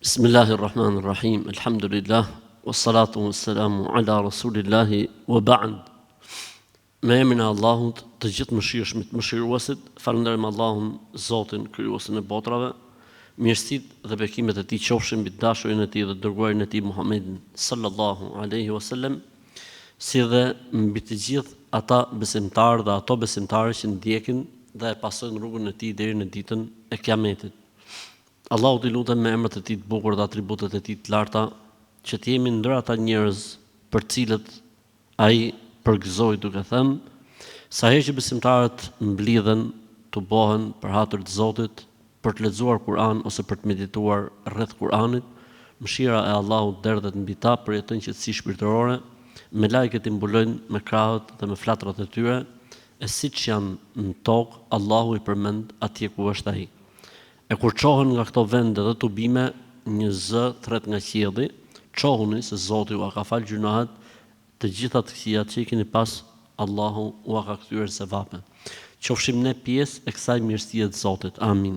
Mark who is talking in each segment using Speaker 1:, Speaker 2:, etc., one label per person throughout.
Speaker 1: Bismillahirrahmanirrahim. Alhamdulillah. Wassalatu wassalamu ala rasulillahi wa ba'd. Me emrin e Allahut, të gjithë mëshirshmit, mëshiruesit, falenderojmë Allahun, Zotin, krijuesin e botrave. Mirësitë dhe bekimet e tij qofshin mbi dashurin e tij dhe dërguarin e tij Muhammedin sallallahu alaihi wasallam, si dhe mbi të gjithë ata besimtarë dhe ato besimtarë që ndjekin dhe e pasojnë rrugën e tij deri në ditën e Kiametit. Allahu t'i lutem me emrat e tij të bukur dhe atributet e tij të larta, që të jemi ndër ata njerëz për cilët ai përgëzoi duke thënë: sa herë që besimtarët mblidhen të bohen për hatër të Zotit, për të lexuar Kur'an ose për të medituar rreth Kur'anit, mëshira e Allahut derdhet mbi ta për jetën qetësi shpirtërore, me lajket i mbulojnë me krahët dhe me flatrat e tyre, e siç janë në tokë, Allahu i përmend atje ku është ai. E kur qohen nga këto vende dhe tubime, një zë thret nga qielli: qohuni se Zoti u ka fal gjunahet, të gjitha të këqija që i keni pas, Allahu u ka kthyer sevape. Qofshim ne pjesë e kësaj mirësie të Zotit. Amin.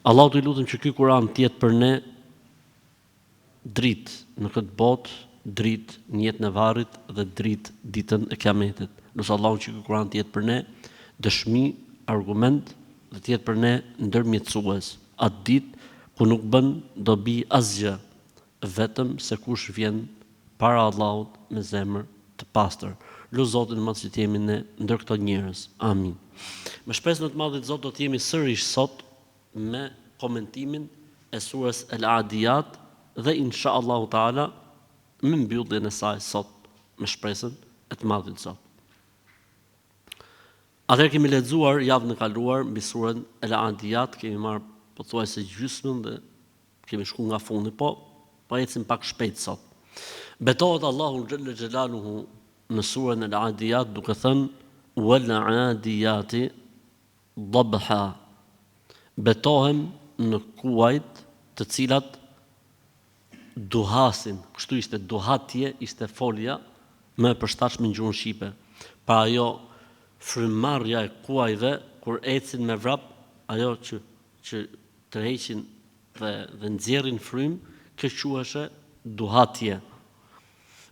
Speaker 1: Allahu t'i lutem që ky Kur'an të jetë për ne dritë në këtë botë, dritë në jetën e varrit dhe dritë ditën e Kiametit. Lutem Allahun që ky Kur'an të jetë për ne dëshmi, argument, dhe të jetë për ne ndërmjetësues atë ditë ku nuk bën dobi asgjë, vetëm se kush vjen para Allahut me zemër të pastër. Lut Zotin më që të jemi ne ndër këto njerëz. Amin. Me shpresën e të Madhit Zot do të jemi sërish sot me komentimin e surës El Adiyat dhe inshallah taala me mbylljen e saj sot me shpresën e të Madhit Zot. Atëherë kemi lexuar javën e kaluar mbi surën El Adiyat, kemi marrë pothuajse gjysmën dhe kemi shkuar nga fundi, po ecim pak shpejt sot. Betohet Allahu xhalla xhelaluhu në surën El Adiyat duke thënë: wal adiyati dhabha. Betohem në kuajt të cilat duhasin. Kështu ishte duhatje, ishte folja më e përshtatshme në gjuhën shqipe. Pra ajo frymëmarrja e kuajve kur ecin me vrap, ajo që tërheqin dhe nxjerrin frymë, kjo quheshe duhatje.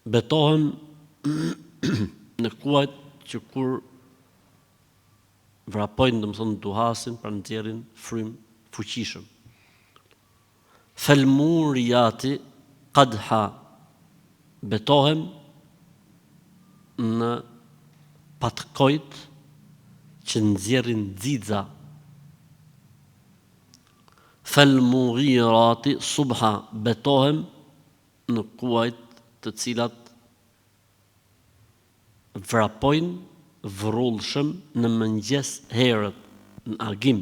Speaker 1: Betohem në kuajt që kur vrapojnë, domethënë duhasin, pra nxjerrin frymë fuqishëm. Falmuriyati qadha. Betohem në patkojt që nxjerrin xixa. Falmughirati subha. Betohem në kuajt të cilat vrapojnë vrullshëm në mëngjes herët, në agim.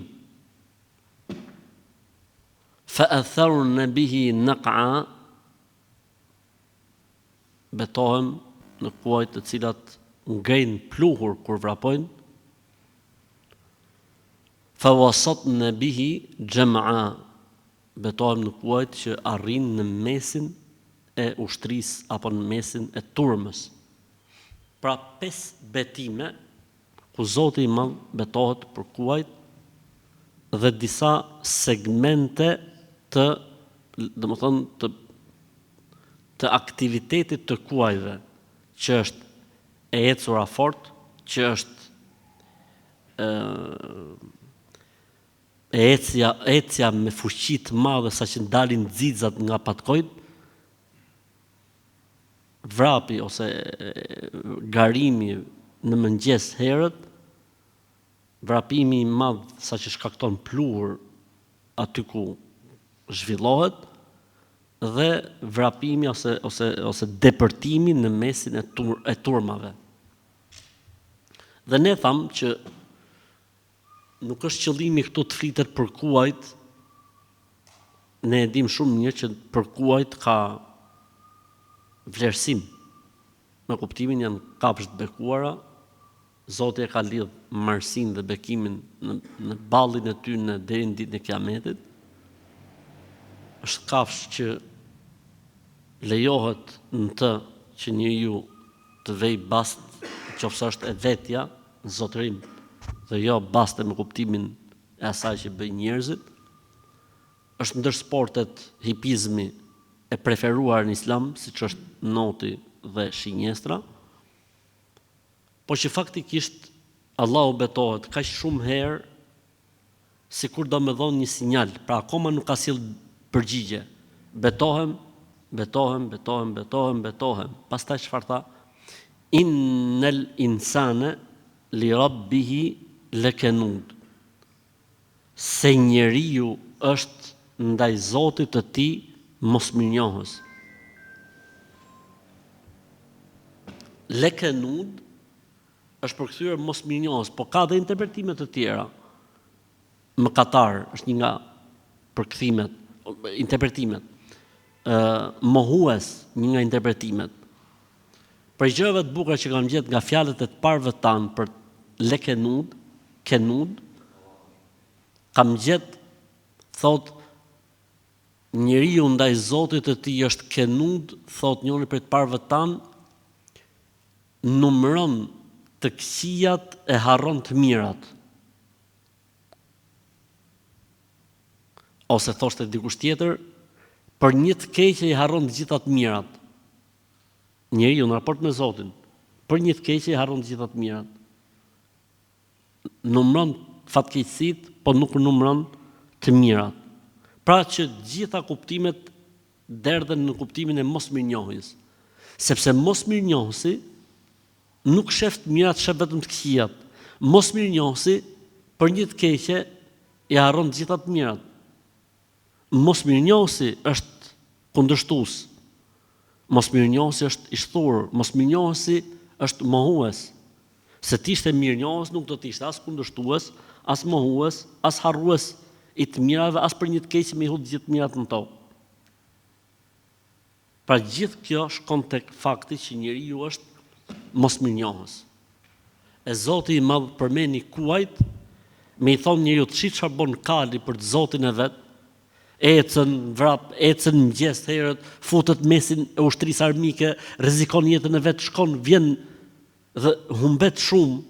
Speaker 1: Fa'atharna bihi naq'a. Betohem në kuajt të cilat ngrejnë pluhur kur vrapojnë. Fawasatna bihi jam'a. Betohem në kuajt që arrin në mesin e ushtrisë apo në mesin e turmës. Pra 5 betime ku Zoti i Madh betohet për kuajt dhe disa segmente të, domethënë të aktivitetit të kuajve, që është e ecura fort, që është ecja me fuqi të madhe saqë ndalin xixat nga patkojt, vrapi ose garimi në mëngjes herët, vrapimi i madh saqë shkakton pluhur aty ku zhvillohet, dhe vrapimi ose depërtimi në mesin e turmave. Dhe ne thamë që nuk është qëllimi këtu të flitet për kuajt. Ne e dim shumë mirë që për kuajt ka vlerësim. Me kuptimin janë kafshë të bekuara. Zoti e ka lidh marrësinë dhe bekimin në ballin e tyre deri në ditën e Kiametit. Është kafshë që lejohet në të që njeriu të vej bast, qoftë është e vetja, në zotërim, dhe jo baste me kuptimin e asaj që bëjnë njerëzit. është ndër sportet hipizmi e preferuar në islam, siç është noti dhe shinjestra, po që faktikisht Allahu betohet kaq shumë herë sikur do më dhonë një sinjal, pra akoma nuk ka sjell përgjigje. Betohem. Pastaj çfarë tha? Innal insana li rabbihi lakanud. Se njeriu është ndaj Zotit të tij mosmirnjohës. Lakanud është përkthyer mosmirnjohës, po ka dhe interpretime të tjera. Mëkatar është një nga përkthimet, interpretimet. Mohues, një nga interpretimet. Për gjërave të bukura që kam gjetë nga fjalët e të parëve tanë për lekenud, kenud, kam gjetë, thot, njeriu ndaj Zotit të tij është kenud, thot njëri për të parëve tanë, numëron të këqijat e harron të mirat. Ose thoshte dikush tjetër, për një të keqe i harron të gjitha të mirat. Njeriu në raport me Zotin, për një të keqe i harron të gjitha të mirat. Numëron fatkeqësitë, po nuk numëron të mirat. Pra që gjitha kuptimet derdhen në kuptimin e mosmirnjohjes. Sepse mosmirnjohësi nuk shef të mirat, shef vetëm të këqijat. Mosmirnjohësi për një të keqe i harron të gjitha të mirat. Mosmirnjohësi është kundërshtues. Mosmirnjohësi është i shturur, mosmirnjohësi është mohues. Se ti ishte mirënjohës nuk do të ishte as kundërshtues, as mohues, as harrues i të mirave, as për një të keq me i hudh gjithë të mirat në tokë. Pra gjithë kjo shkon tek fakti që njeriu është mosmirnjohës. E Zoti i Madh përmeni kuajt, me i thonë njeriu të çfarë bën kali për të Zotin e vet, ecën vrap, ecën mëngjes herët, futet mesin e ushtrisë armike, rrezikon jetën e vet, shkon, vjen dhe humbet shumë,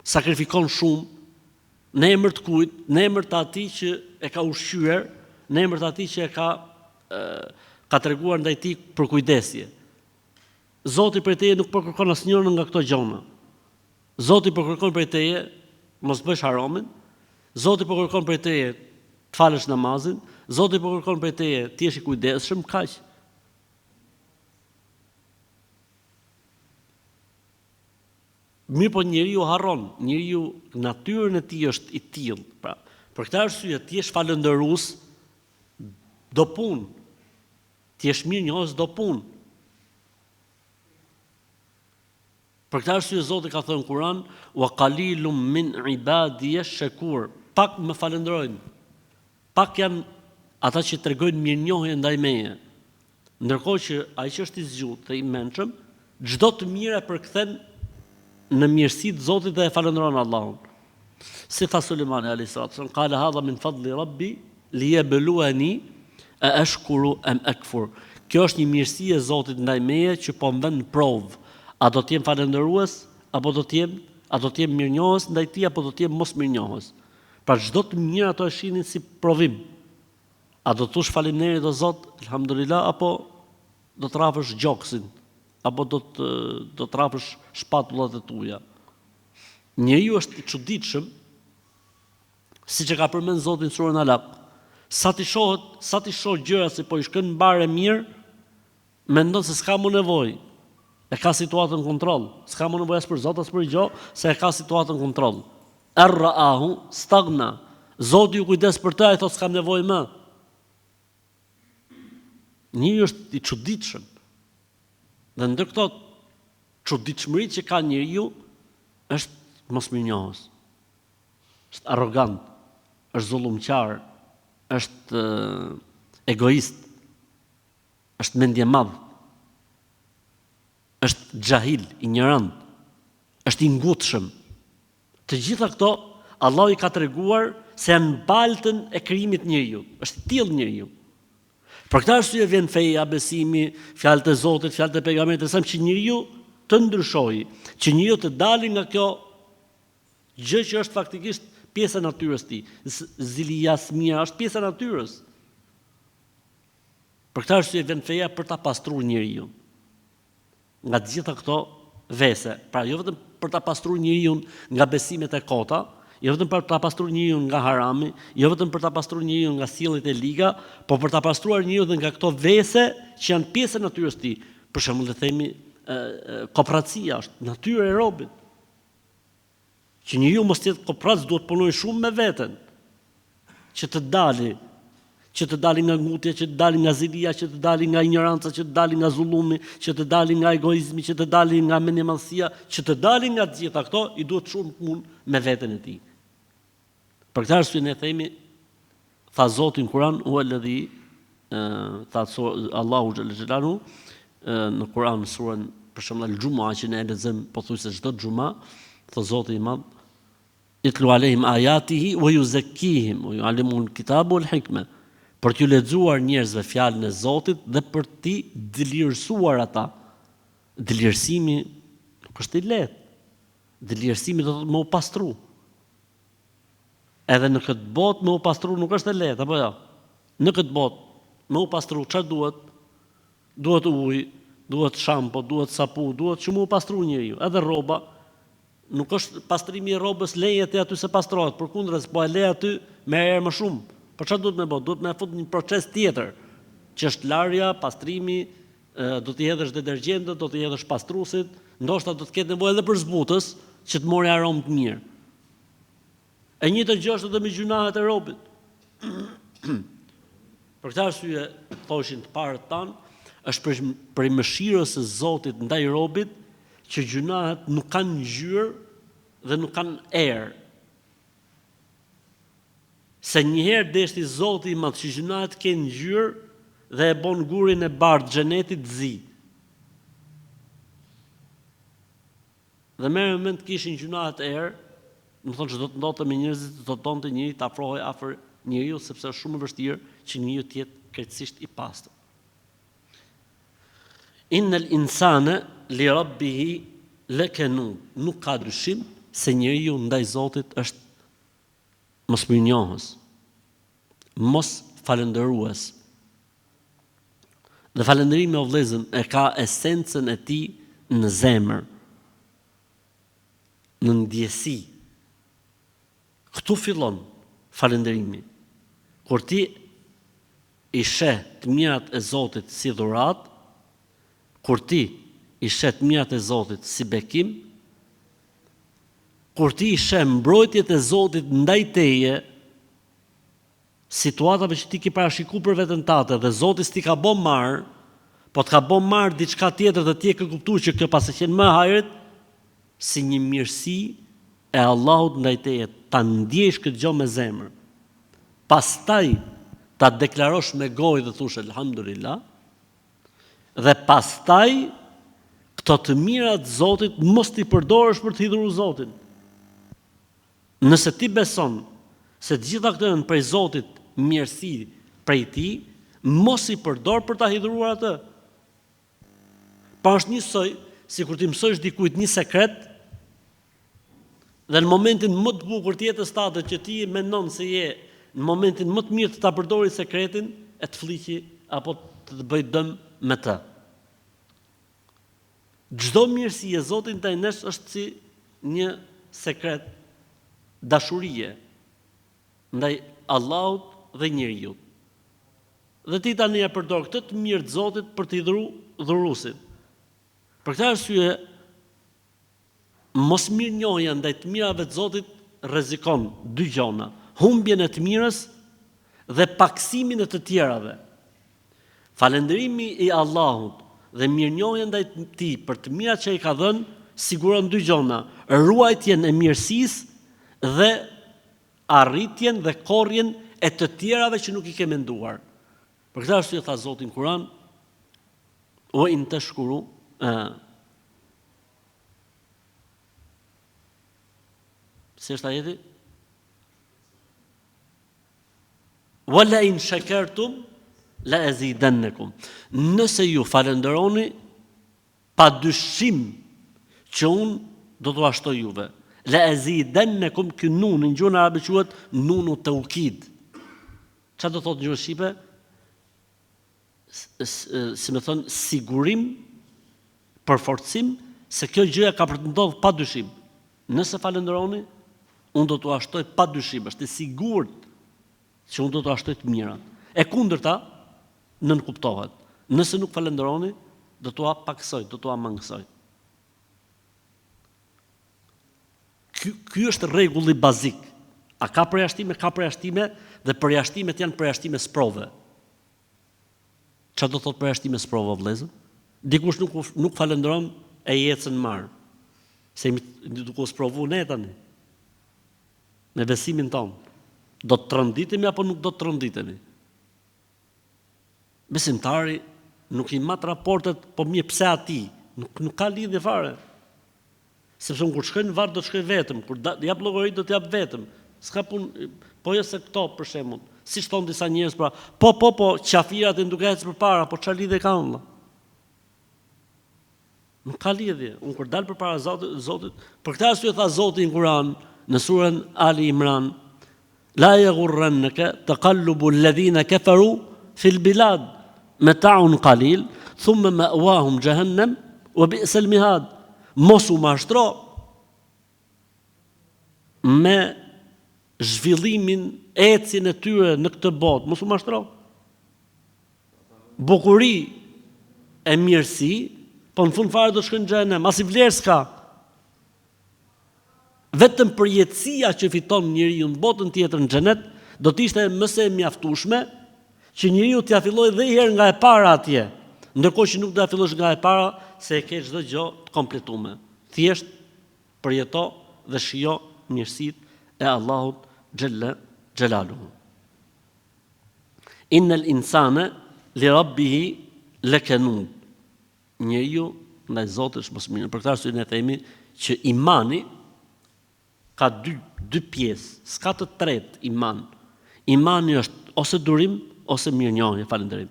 Speaker 1: sakrifikon shumë, në emër të kujt, në emër të atij që e ka ushqyer, në emër të atij që e ka treguar ndaj tij për kujdesje. Zoti prej teje nuk po kërkon asnjërin nga këto gjëra. Zoti po kërkon prej teje mos bësh haramin, Zoti po kërkon prej teje të falësh namazin, Zoti po kërkon prej teje të jesh i kujdesshëm, kaq. Mirë po njeriu harron, njeriu natyrën e tij është i tillë. Pra, për këtë arsye ti je falëndërues do punë. Ti je mirënjohës do punë. Për këtë arsye Zoti ka thënë në Kur'an: "Wa qalilum min ibadiy shakur." Pak më falënderojnë. Pak janë ata që tregojnë mirënjohje ndaj meje. Ndërkohë që ai që është i zgjuar dhe i mençëm, çdo të mirë e përkthen në mirësi të Zotit dhe e falënderon Allahun. Si tha Sulejmani alayhis salam, "Qala hadha min fadli rabbi liyabluwani a ashkuru am akfur." Kjo është një mirësi e Zotit ndaj meje që po më vën në provë. A do të jem falëndërues apo do të jem mirënjohës ndaj tij apo do të jem mosmirënjohës? Pra çdo të mirë ato e shihnin si provim. A do të thosh faleminderit o Zot, elhamdulillah, apo do të rrafësh gjoksin, apo do të rrafësh shpatullat e tuaja? Njeriu është i çuditshëm, siç e ka përmend Zoti në surën Alaq. Sa ti shoh gjëra se po i shkon mbarë mirë, mendon se s'ka më nevojë. E ka situatën në kontroll. S'ka më nevojë as për Zot as për gjë, se e ka situatën në kontroll. Arraahu stagna. Zoti ju kujdes për të, ai thotë s'kam nevojë më. Njeriu është i çuditshëm. Dhe ndër këto çuditshmëritë që ka njeriu është mosmirënjohës. Është arrogant, është zullumqar, është egoist, është mendje madh, është xahil, ignorant, është i ngutshëm. Të gjitha këto Allah i ka treguar se janë baltën e krijimit të njeriu. Është i tillë njeriu. Për këtë arsye vjen feja, besimi, fjalët e Zotit, fjalët e pejgamberit, sa që njeriu të ndryshojë, që njeriu të dalë nga kjo gjë që është faktikisht pjesë e natyrës tij. Zili jasmia është pjesë e natyrës. Për këtë arsye vjen feja për ta pastruar njeriu. Nga të gjitha këto vese, pra jo vetëm për ta pastruar njeriu nga besimet e kota, jo vetëm për ta pastruar njeriu nga harami, jo vetëm për ta pastruar njeriu nga sjelljet e liga, por për ta pastruar njeriu edhe nga këto vese që janë pjesë e natyrës së tij. Për shembull, le të themi kooperacia është natyra e robit. Që njeriu mos jetë kooperac, duhet punojë shumë me veten. Që të dali nga ngutja, që të dali nga zilia, që të dali nga ignoranca, që të dali nga zullumi, që të dali nga egoizmi, që të dali nga mendjemallësia, që të dali nga të gjitha këto, i duhet shumë punë me veten e tij. Për këtë arsye ne themi, tha Zoti në Kur'an, huwallazi tha Allahu xhalla xhelalu në Kur'an surën për shembull al-Jumu'a që ne e lexojmë pothuajse çdo xhuma, tha Zoti i Madh, itlu alehim ayatihi wa yuzakkihim wa yuallimuhum al-kitaba wal hikma. Për t'ju lexuar njerëzve fjalën e Zotit dhe për t'i dëlirësuar ata. Dëlirësimi nuk është i lehtë. Dëlirësimi do të thotë më u pastru. Edhe në këtë botë më u pastru nuk është e lehtë, apo jo? Në këtë botë më u pastru çfarë duhet? Duhet ujë, duhet shampo, duhet sapun, duhet që më u pastru njeriu. Edhe rroba, nuk është pastrimi i rrobës lejet e aty se pastrohet, përkundër po e le aty me herë më shumë. Por çfarë duhet me bë? Duhet me fut një proces tjetër, që është larja, pastrimi, do t'i hedhësh detergjentët, do t'i hedhësh pastruesit, ndoshta do të ketë nevojë edhe për zbutës që të morë aromë të mirë. E njëjta gjë është edhe me gjunahet e robit. Për këtë arsye thoshin të parët tanë, është për mëshirës së Zotit ndaj robit që gjunahet nuk kanë ngjyrë dhe nuk kanë erë. Se njëherë deshti Zoti i Madh që gjunahet kanë ngjyrë dhe e bon gurin e bardhë xhenetit zi. Dhe merë mend të kishin gjunahet erë, më thonë që do të ndodhte me njerëzit, do të donte njëri të afrohej afër njeriu sepse është shumë e vështirë që njeriu të jetë krejtësisht i pastër. Innal insana li rabbihi lakanud. Nuk ka dyshim se njeriu ndaj Zotit është mosmirënjohës, mos falëndërues. Dhe falënderimi o vëllezër e ka esencën e tij në zemër, në ndjesi. Këtu fillon falënderimi. Kur ti i sheh të mirat e Zotit si dhuratë, kur ti i sheh të mirat e Zotit si bekim, kur ti i sheh mbrojtjet e Zotit ndaj teje, situatave që ti ke parashikuar për veten tënde dhe Zoti s'ti ka bën marr, po të ka bën marr diçka tjetër dhe ti e ke kuptuar që kjo pas e qenë më hajret si një mirësi e Allahut ndaj teje, ta ndjesh këtë gjë me zemër. Pastaj ta deklarosh me gojë dhe thosh elhamdulillah, dhe pastaj këto të mirat të Zotit mos t'i përdorësh për të hidhur Zotin. Nëse ti beson se të gjitha këto janë prej Zotit, mirësi prej tij, mos i përdor për ta hidhuruar atë. Pa është njësoj si kur ti mësojsh dikujt një sekret dhe në momentin më të bukur të jetës tate që ti mendon se je në momentin më të mirë të ta përdori sekretin, e të fliqi apo të bëj dëm me të. Çdo mirësi e Zotit ndaj nesh është si një sekret dashurie ndaj Allahut dhe njeriu. Dhe ti tani e përdor këtë të mirë të Zotit për t'i dhuruesit. Për këtë arsye mos mirënjohja ndaj të mirave të Zotit rrezikon dy gjëra: humbjen e të mirës dhe paksimin e të tjerave. Falënderimi i Allahut dhe mirënjohja ndaj tij për të mirat që i ka dhënë siguron dy gjëra: ruajtjen e mirësisë dhe arritjen dhe korrjen e të tjerave që nuk i ke menduar. Për këtë arsye tha Zoti në Kur'an: "O in tashkuru" Si është ajeti? "Wala in shakartum la azidannakum." Nëse ju falënderoni, pa dyshim që unë do t'u ashtoj juve. La azidannakum, ky nun në gjuhën arabe quhet nunu taukid. Çfarë do thotë në gjuhën shqipe? si më thon, sigurim, përforcim se kjo gjëja ka për të ndodhur pa dyshim. Nëse falenderoni, unë do t'u ashtoj pa dyshim, është e sigurt që unë do t'u ashtoj të mirat. E kundërta, nënkuptohet. Nëse nuk falenderoni, do t'u paksoj, do t'u mangësoj. Ky është rregulli bazik. A ka përjashtime? Ka përjashtime dhe përjashtimet janë përjashtime sprove. Çfarë do thotë përjashtime sprove, vëllezër? Dikush nuk falenderon e ecën marr. Se duke u sprovu ne tani. Me besimin tonë. Do të tronditemi apo nuk do të tronditemi? Besimtari nuk i mat raportet, po mirë pse ati? Nuk ka lidhje fare. Sepse kur shkoj në varr do të shkoj vetëm, kur jap llogari do të jap vetëm. S'ka punë, po jo se këto për shembull. Siç thon disa njerëz pra, po, qafirat e duke ecë përpara, po çfarë lidhje ka valla? Nuk ka lidhje. Unë kur dal përpara Zotit, për këtë arsye tha Zoti në Kur'an, në surën Ali Imran, la yaghurrannaka taqallubu alladhina kafaru fil bilad mata'un qalil thumma ma'wahum jahannam wa bi'sal mihad. Mos u mashtro me zhvillimin, ecjen e tyre në këtë botë, mos u mashtro. Bukuri e mirësi, po në fund fare do të shkojnë në xhenem, as i vlerë s'ka. Vetëm përjetësia që fiton njeriu në botën tjetër në xhenet, do të ishte më së mjaftueshme që njeriu t'ia fillojë dhe herë nga e para atje, ndërkohë që nuk do ta fillosh nga e para se e ke çdo gjë të kompletuar. Thjesht përjeto dhe shijo mirësitë e Allahut xhalla xhelaluhu. Innal insana li rabbihi lakanud. Njeriu ndaj Zotit është mosmirë. Për këtë arsye ne themi që imani ka dy pjesë, s'ka të tretë iman. Imani është ose durim ose mirënjohje, falënderim.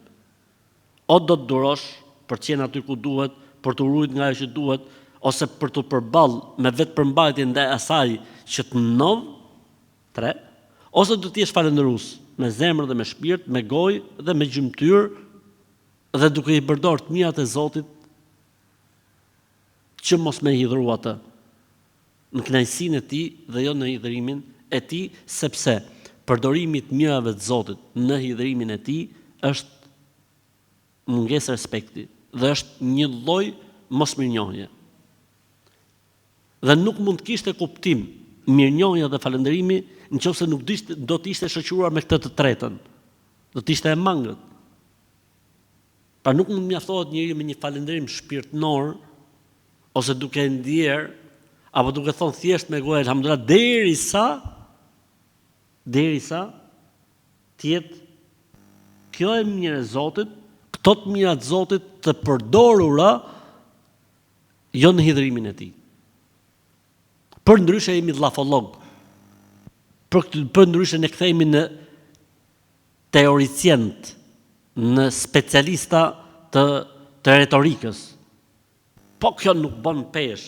Speaker 1: O do të durosh për të qenë aty ku duhet, për të ruajtur nga ajo që duhet, ose për të përballë me vetë përmbajtje ndaj asaj që të ndodh, 3, ose do të jesh falëndërues me zemër dhe me shpirt, me gojë dhe me gjymtyr dhe duke i përdorur të mirat e Zotit që mos me hidhru atë në kënaqësinë e tij dhe jo në hidhrimin e tij, sepse përdorimi i mirave të Zotit në hidhrimin e tij është mungesë respekti dhe është një lloj mosmirënjohje. Dhe nuk mund të kishte kuptim mirënjohja dhe falënderimi nëse nuk do të ishte shoqëruar me këtë të tretën. Do të ishte e mangët. Pra nuk mund mjaftohet njeriu me një falënderim shpirtënor ose duke ndier apo duke thonë thjesht me gojë alhamdulillah derisa të jetë kjo e mirë e Zotit, këto të mira të Zotit të përdorura jo në hidhrimin e tij. Për ndryshe jemi llafolog. Për ndryshe ne kthehemi në teoricient, në specialista të retorikës. Po kjo nuk bën pesh.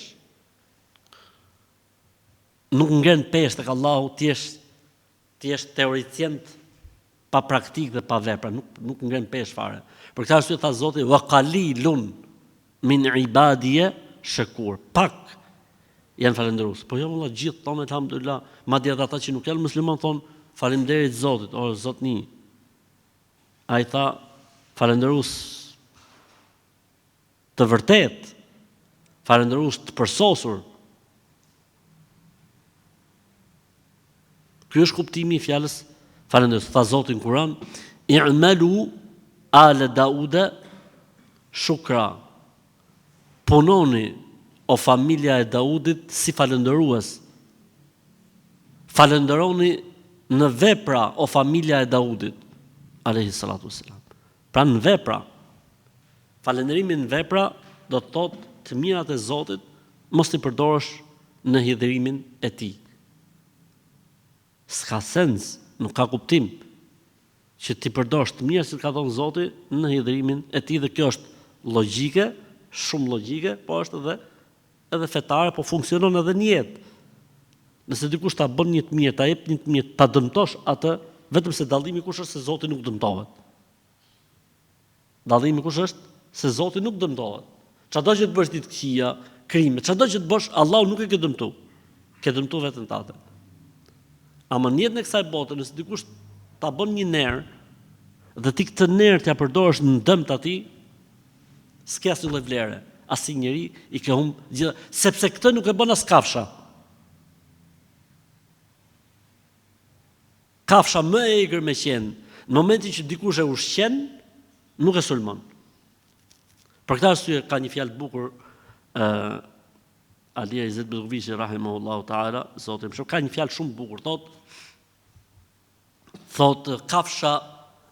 Speaker 1: Nuk ngren pesh tek Allahu, ti je teoricient pa praktikë dhe pa vepra, nuk ngren pesh fare. Për këtë arsye tha Zoti wa qalilun min ibadiya shakur. Pak janë falëndërues. Po jo valla gjithë thonë alhamdulillah, madje edhe ata që nuk janë musliman thonë faleminderit Zotit, o Zotni. Ai tha falëndërues të vërtet, falëndërues të përsosur. Ky është kuptimi i fjalës falëndërues. Tha Zoti në Kur'an, i'malu ala Dauda shukra. Punoni o familja e Daudit si falëndërues. Falënderoni në vepra o familja e Daudit alayhi salatu wassalam. Pra në vepra. Falënderimi në vepra do të thotë të mirat e Zotit mos i përdorësh në hidhrimin e tij. S'ka sens, nuk ka kuptim që ti përdorësh të mirat që ka thënë Zoti në hidhrimin e tij dhe kjo është logjike, shumë logjike, po është edhe fetare, po funksionon edhe në jetë. Nëse dikush ta bën një të mirë, ta jep një të mirë, ta dëmtosh atë, vetëm se dallimi kush është se Zoti nuk dëmtohet. Dallimi kush është? Se Zoti nuk dëmtohet. Çdo që të bësh ditë këqija, krime, çdo që të bësh, Allahu nuk e ke dëmtu. Ke dëmtu veten tënde. Ama në jetën e kësaj bote, nëse dikush ta bën një ner dhe ti këtë ner t'ja përdorësh në dëm të atij, s'ke asnjë lloj vlere. Asnjë njeri i ke humb gjithë, sepse këtë nuk e bën as kafsha. Kafsha më e egër me qenë, në momentin që dikush e ushqen, nuk e sulmon. Për këtë arsye ka një fjalë të bukur Alia Izet Begovici rahimahullahu taala, Zoti më shoh, ka një fjalë shumë të bukur, thotë kafsha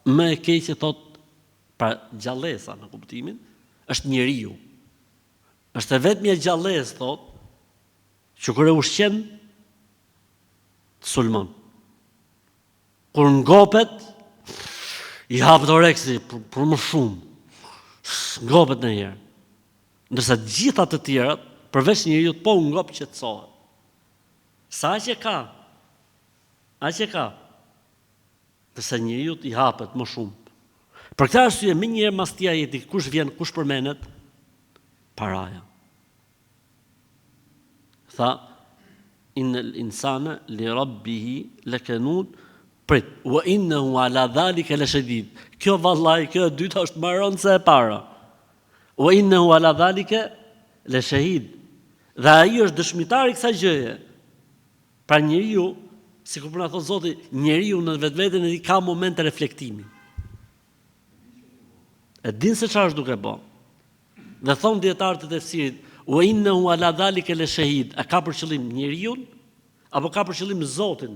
Speaker 1: më e keqe, thotë, pra gjallësa në kuptimin, është njeriu. Është vetëm gjallësë, thotë, që kur e ushqen sulmon. Kur ngopet, i hapet oreksi për më shumë. Ngopet në herë. Ndërsa gjitha të tjerat, përveç njeriu, po ngop qetësohet. Sa që ka? Ndërsa njeriu i hapet më shumë. Për këtë arsye, më njëherë mas tia jeti, kush vjen, kush përmenet? Paraja. Tha, innal insana li rabbihi lakanun, prit, wa innahu ala dhalika lashadid. Kjo vallai, kjo e dyta është më rëndë se e para. Wa innahu ala dhalika lashahid. Dhe ai është dëshmitar i kësaj gjëje. Pra njeriu, sikur po na thot Zoti, njeriu në vetveten e tij ka momente reflektimi. E din se çfarë është duke bë. Dhe thon dietarët e tefsirit, wa innahu ala dhalika lashahid. A ka për qëllim njeriu apo ka për qëllim Zotin?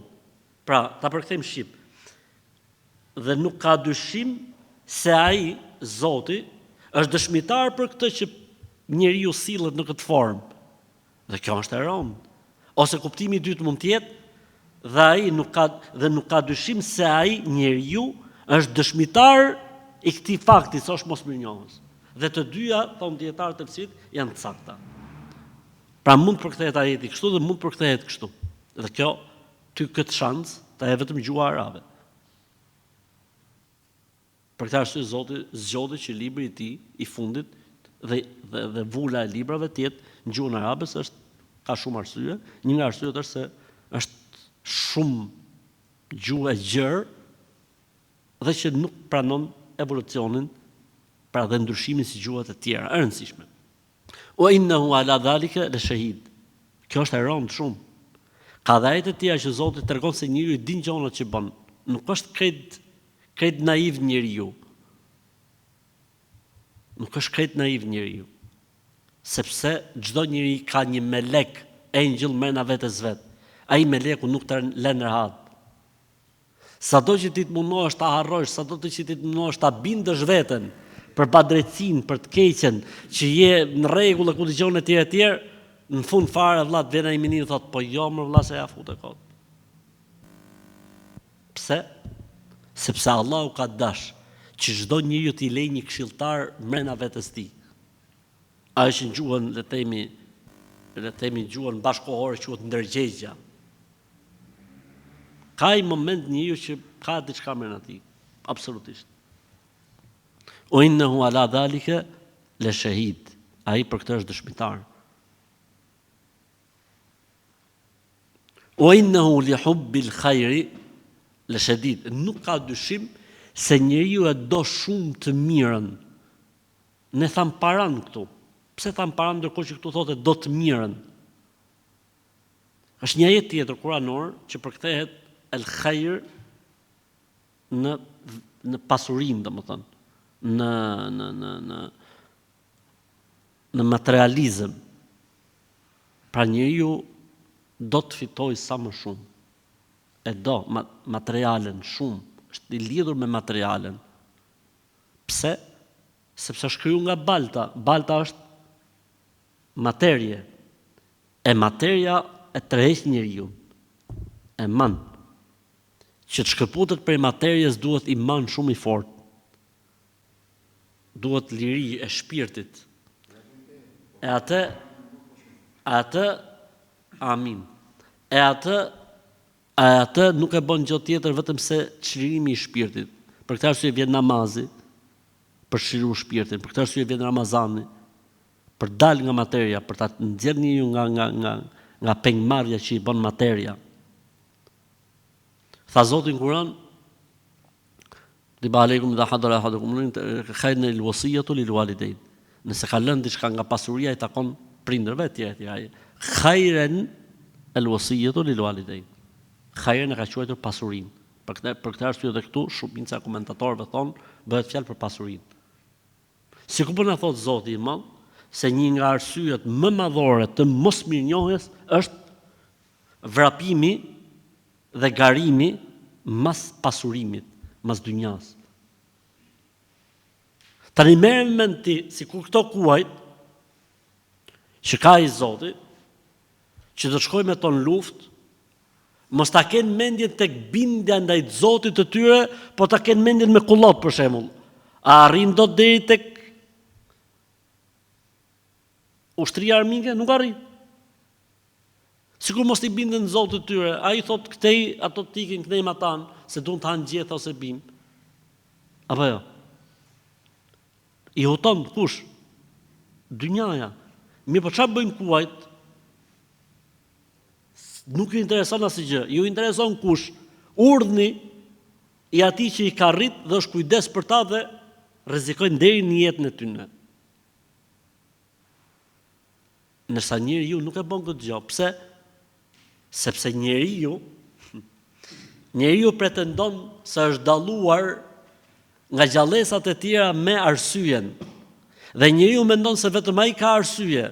Speaker 1: Pra, ta përkthejmë shqip. Dhe nuk ka dyshim se ai, Zoti, është dëshmitar për këtë që njeriu sillet në këtë formë. Dhe kjo është e rëndë. Ose kuptimi i dytë mund të jetë, dhe ai nuk ka dyshim se ai njeriu është dëshmitar i këtij fakti, se është mosmirënjohës. Dhe të dyja, thonë dietarët e tefsirit, janë të sakta. Pra mund të përkthehet ajeti kështu dhe mund të përkthehet kështu. Dhe kjo ty këtë shans ta e vetëm gjua arabe. Për këtë arsye Zoti zgjodhi që libri i tij i fundit dhe vula e librave të jetë në gjuhën arabe, ka shumë arsye. Një nga arsyet është se është shumë gjuhë e gjerë dhe që nuk pranon evolucionin, pra dhe ndryshimin si gjuhat e tjera, e rëndësishme. O innahu ala dhalika lashahid. Kjo është e rëndë shumë. Ka dhe ajete të tjera që Zoti tregon se njeriu i din gjonat që bën. Nuk është krejt naiv njeriu. Nuk është krejt naiv njeriu. Sepse çdo njeri ka një melek, angel mrena vetes vet. Ai meleku nuk të lën rehat. Sado që ti të mundohesh ta harrosh, sado që ti të mundohesh ta bindësh veten për padrejtësinë, për të keqen, që je në rregull ku dëgjon e tjerë, në fund fare vëlla të vjen ai minin dhe thotë, po jo më vëlla se ja futë kot. Pse? Sepse Allahu ka dash që çdo njeriu t'i lejë një këshilltar mrena vetes tij. Ajo që në gjuhën, le të themi gjuhën bashkohore quhet ndërgjegja. Ka i moment njeriu që ka diçka mrena tij, absolutisht. O innahu ala dhalika lashahid. Ai për këtë është dëshmitar. O innahu li hubbil khairi lashadid. Nuk ka dyshim se njeriu e do shumë të mirën. Ne tham paran këtu. Pse tham paran ndërkohë që këtu thotë do të mirën? Është një ajet tjetër kuranor që përkthehet el khair në pasurinë, domethënë, në materializëm. Pra njeriu do të fitoj sa më shumë. E do materialen shumë, është i lidhur me materialen. Pse? Sepse është krijuar nga balta. Balta është materje. E materja e tërheq njeriu. E man. Që të shkëputet prej materjes duhet iman shumë i fortë. Duhet liri e shpirtit. E atë amin. E atë nuk e bën gjë tjetër vetëm se çlirimi i shpirtit. Për këtë arsye vjen namazi, për shiru shpirtin. Për këtë arsye vjen Ramazani, për dal nga materia, për ta nxjerrë njeriu nga pengmarrja që i bën materia. Tha Zoti në Kur'an: "Tiba aleikum idha hadara ahadukum khayran al-wasiyatu lil-walidayn." Nëse ka lënë diçka nga pasuria i takon prindërve etj. Khayran al-wasiyatu lil-walidayn. Khayran e ka quajtur pasurinë. Për këtë arsye edhe këtu shumica e komentatorëve thonë bëhet fjalë për pasurinë. Sikur po na thot Zoti i Madh se një nga arsyet më madhore të mosmirnjohjes është vrapimi dhe garimi mas pasurimit, mas dynjas. Tani merr mend ti sikur këto kuajt që ka i Zoti, që të shkojmë me ton luftë, mos ta kenë mendjen tek bindja ndaj Zotit të tyre, po ta kenë mendjen me kullot për shembull. A arrin dot deri tek ushtria armike? Nuk arrin. Sikur mos i binden Zotit të tyre, ai thot këtej, ato tikin këtej matan, se duan të hanë gjithë ose bim. Apo jo? I huton kush? Dynjaja. Mirë, po çfarë bëjnë kuajt? Nuk ju intereson asgjë. Ju intereson kush? Urdhni i atij që i ka rrit dhe është kujdes për ta dhe rrezikojnë deri në jetën e tyre. Nësa njeriu nuk e bën këtë gjë. Pse? Sepse njeriu pretendon se është dalluar nga gjallësat e tjera me arsyeën. Dhe njeriu mendon se vetëm ai ka arsye.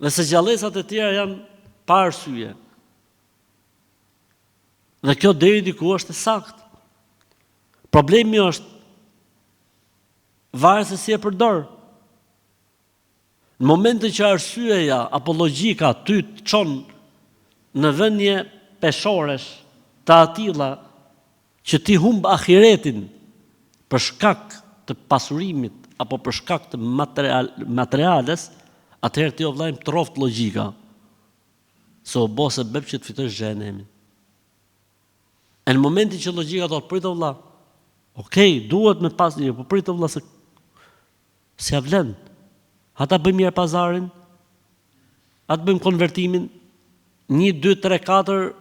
Speaker 1: Dhe se gjallësat e tjera janë pa arsye. Dhe kjo deri diku është e saktë. Problemi është varet se si e përdor. Në momentin që arsyeja apo logjika ty të çon në vënie peshoresh të atilla që ti humb ahiretin për shkak të pasurimit apo për shkak të materiales, atëherë ti o vllajm troft logjika. Se o bose beb që të fitosh xhenemin. E në momentin që logjika thot prit o vlla, okej, duhet me pas një, po prit o vlla se s'ja vlen. Ata bëjmë mirë pazarin, ata bëjmë konvertimin, 1, 2, 3, 4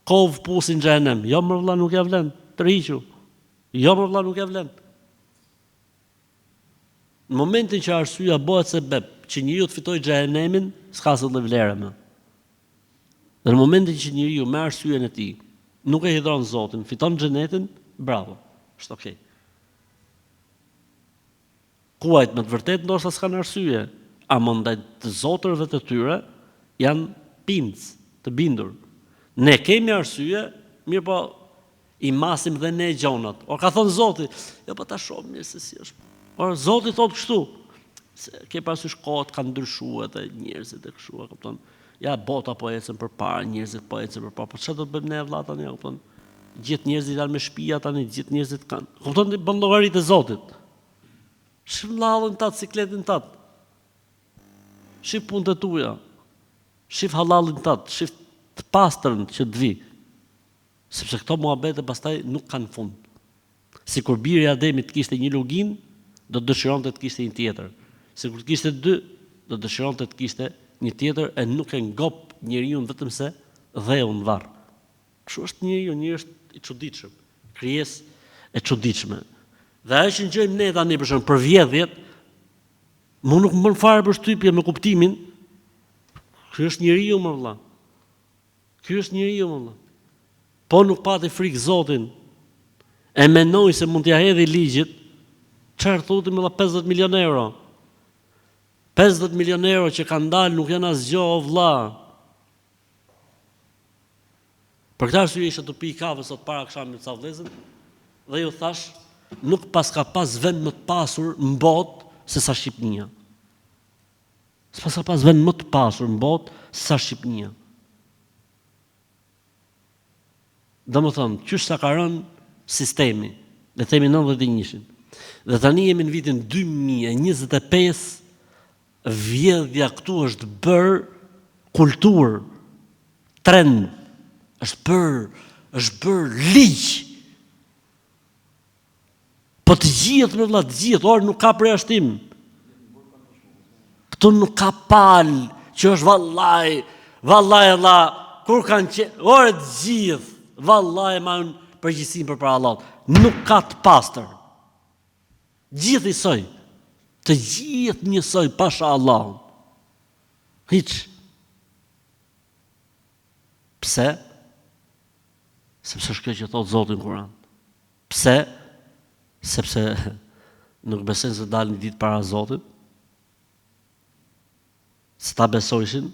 Speaker 1: kov pusin xhenem. Jo më vlla nuk ja vlen, tërhiqu. Jo më vlla nuk ja vlen. Në momentin që arsyeja bëhet sebeb që njeriu të fitojë xhenemin, s'ka asnjë lloj vlere më. Dhe në momentin që njeriu me arsyeën e tij nuk e hidhron Zotin, fiton xhenetin, bravo, është okay. Kuajt me të vërtet ndoshta s'kan arsye, ama ndaj të zotërve të tyre janë pinc, të bindur. Ne kemi arsye, mirë po i masim dhe ne gjonat. O ka thonë Zoti, jo po ta shohim mirë se si është. Por Zoti thotë kështu, se ke parasysh kohët kanë ndryshuar dhe njerëzit e kështu, e kupton? Ja bota po ecën përpara, njerëzit po ecën përpara. Po çfarë do të bëjmë ne vëlla tani, e kupton? Gjithë njerëzit janë me shtëpia tani, gjithë njerëzit kanë. Kupton ti bën llogaritë e Zotit. Shif lallën tat, sikletin tat. Shif punët e tuja. Shif halallin tat, shif të pastërën që të vi. Sepse këto muhabete pastaj nuk kanë fund. Sikur biri i Ademit kishte një lugin, do të dëshironte të kishte një tjetër. Sikur të kishte 2, do të dëshironte të kishte një tjetër e nuk e ngop njeriu vetëm se dheu në varr. Kështu është njeriu është i çuditshëm, krijesë e çuditshme. Dhe ajo që ngjojmë ne tani për shemb për vjedhjet, më nuk më fare përshtypje me kuptimin, ky është njeriu më vëlla. Ky është njeriu më vëlla. Po nuk pati frikë Zotin, e mendoi se mund t'ia hedhë ligjit, çfarë thotë me 50 milion euro. 50 milion euro që kanë dalë nuk janë asgjë o vëlla. Për këtë arsye isha të pi kafë sot para akşamit sa vëllezër dhe ju thash, nuk ka pas vend më të pasur në botë se sa Shqipnia. S'pas ka pas vend më të pasur në botë se sa Shqipnia. Domethënë, qysh sa ka rënë sistemi, le themi 91-shin. Dhe tani jemi në vitin 2025, vjedhja këtu është bërë kulturë, trend, është bërë ligj. Po të gjithë, me vëlla, të gjithë, orë nuk ka përjashtim. Këtu nuk ka palë, që është vallaj, Allah, kur kanë që, orë të gjithë, vallaj ma unë përgjithësim për Allah. Nuk ka të pastër. Gjithë njësoj. Të gjithë njësoj, pasha Allah. Hiq. Pse? Sepse është kjo që thotë Zoti në Kur'an. Pse? Sepse nuk besojnë se dalë një ditë para Zotit. Se ta besojshin,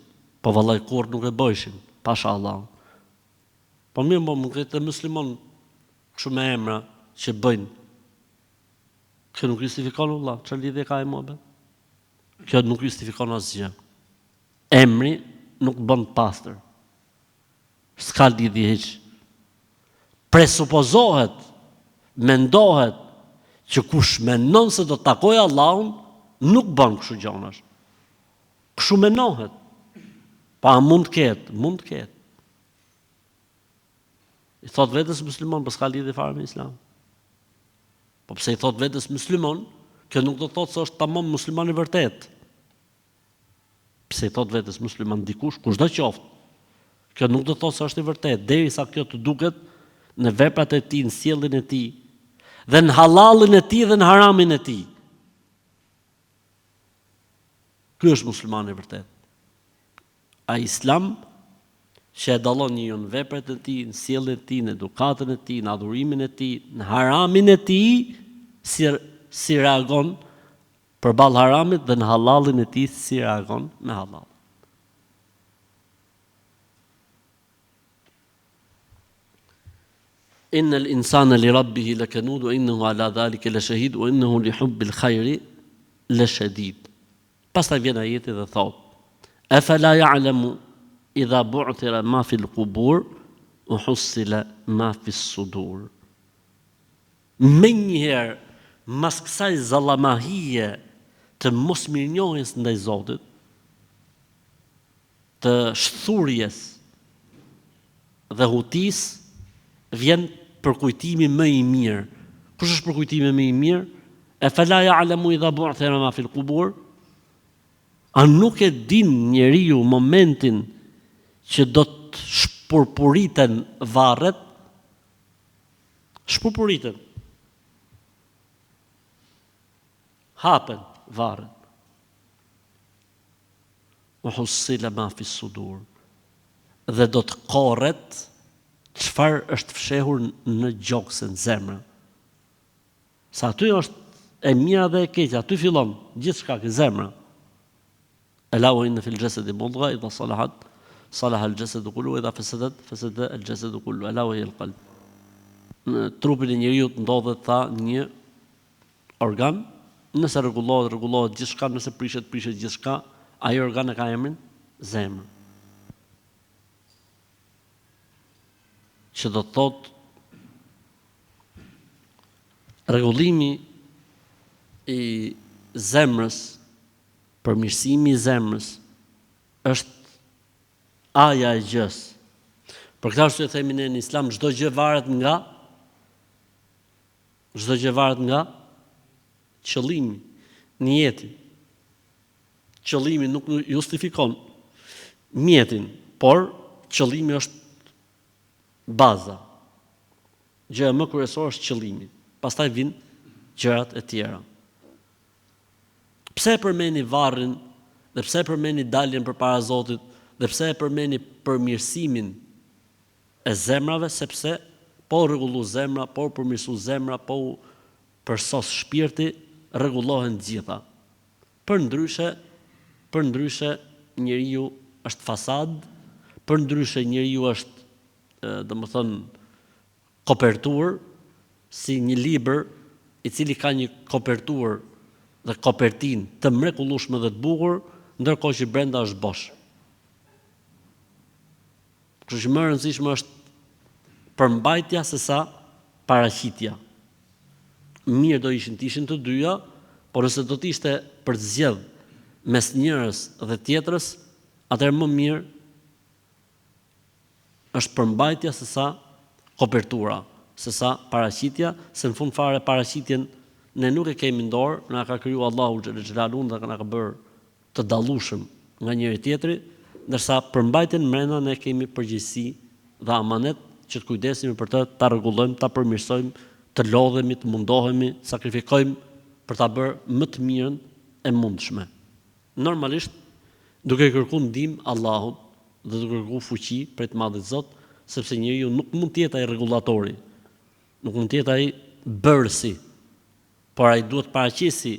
Speaker 1: po vallaj kur nuk e bëjshin, pasha Allah. Po mirë, më këtë muslimon kështu me emra që bëjnë. Kjo nuk justifikon Allah, që lidhje ka e mobe? Kjo nuk justifikon asgjë. Emri nuk bën pastër. S'ka lidhje hiç. Presupozohet, mendohet që kush mendon se do të takojë Allahun, nuk bën kështu gjënash. Kështu mendohet. Pa mund të ketë. I thot vetës muslimon, për s'ka lidhje fare me Islam. Po pse i thot vetës muslimon, kjo nuk do të thotë se është tamam musliman i vërtet. Pse i thot vetës musliman dikush, kushdo qoftë. Kjo nuk do të thotë se është i vërtet, derisa kjo të duket në veprat e tij, në sjelljen e tij, dhe në halallin e tij dhe në haramin e tij. Ky është musliman i vërtet. A Islam që e dallon njeriu në veprat e tij, në sjelljen e tij, në edukatën e tij, në adhurimin e tij, në haramin e tij, si reagon përballë haramit dhe në halallin e tij si reagon me halal. Inna al-insana li rabbih lakanud wa innahu ala dhalika lashahid wa innahu li hubbil khairi lashadid. Pastaj vjen ajeti dhe thot: "Afala ya'lamu idha bu'thira ma fi al-qubur wa hussila ma fi as-sudur." Menjëherë, mas kësaj zallamahije të mosmirnjohjes ndaj Zotit, të shthurjes dhe hutis, vjen përkujtimi më i mirë. Kush është përkujtimi më i mirë? E fala ya'lamu idha bu'thira ma fi al-qubur. A nuk e din njeriu momentin që do të shpurpuriten varret? Shpurpuriten. Hapen varret. Wa hussila ma fi sudur. Dhe do të korret çfarë është fshehur në gjoksen, zemra. Sa aty është e mira dhe e keqja, aty fillon gjithçka që zemra. Ala wa inna fil jasadi mudgha idha salahat salaha al jasadu kullu idha fasadat fasada al jasadu kullu ala wa hiya al qalb. Në trupin e njeriu ndodhet një organ, nëse rregullohet gjithçka, nëse prishet gjithçka, ai organ e ka emrin zemër. Që do të thotë rregullimi i zemrës, përmirësimi i zemrës është aja e gjës. Për këtë arsye themi ne në Islam çdo gjë varet nga qëllimi në jetë. Qëllimi nuk justifikon mjetin, por qëllimi është baza. Gjëja më kryesore është qëllimi. Pastaj vijnë gjërat e tjera. Pse e përmeni varrin, dhe pse e përmeni daljen përpara Zotit, dhe pse e përmeni përmirësimin e zemrave, sepse po rregullu zemra, po përmirësu zemra, po përsos shpirti, rregullohen gjitha. Për ndryshe njeriu është fasad, për ndryshe njeriu është domethënë kopertur, si një libër i cili ka një kopertur dhe kopertin të mrekullueshme dhe të bukur, ndërkohë që brenda është bosh. Kështu që më e rëndësishme është përmbajtja sesa paraqitja. Mirë do të ishin të dyja, por nëse do të ishte për të zgjedh mes njërës dhe tjetrës, atëherë më mirë është përmbajtja sesa kopertura, sesa paraqitja, se në fund fare paraqitjen ne nuk e kemi në dorë, na ka kriju Allahu xhelalu dhe na ka bërë të dallueshëm nga njëri tjetri, ndërsa për mbajtjen mrenda ne kemi përgjegjësi dhe amanet që të kujdesemi për të, ta rregullojmë, ta përmirësojmë, të lodhemi, të mundohemi, sakrifikojmë për ta bërë më të mirën e mundshme. Normalisht duke kërkuar ndihmë Allahut dhe duke kërkuar fuqi prej të Madhit Zot, sepse njeriu nuk mund të jetë ai rregullatori, nuk mund të jetë ai bërësi, por ai duhet paraqesi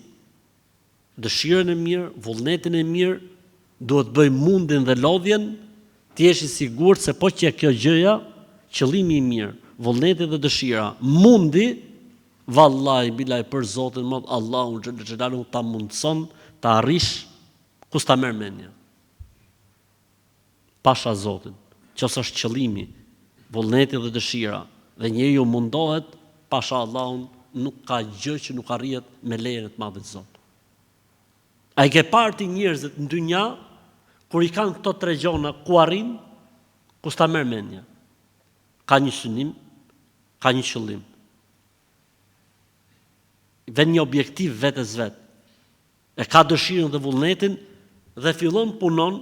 Speaker 1: dëshirën e mirë, vullnetin e mirë, duhet bëj mundin dhe lodhjen, të jesh i sigurt se po që kjo gjëja, qëllimi i mirë, vullneti dhe dëshira, mundi, vallahi bilaj për Zotin mod Allahu xhelalu ta mundson ta arrish kus ta merr mendja. Pasha Zotin, qoftë është qëllimi, vullneti dhe dëshira, dhe njeriu mundohet, pasha Allahun, nuk ka gjë që nuk arrihet me lejen e të Madhit Zot. Ai ke parti njerëzit në dynja, kur i kanë këto tre gjona, ku arrin, kus ta merr mendja. Ka një synim, ka një qëllim. Dhe një objektiv vetes vet. E ka dëshirën dhe vullnetin dhe fillon punon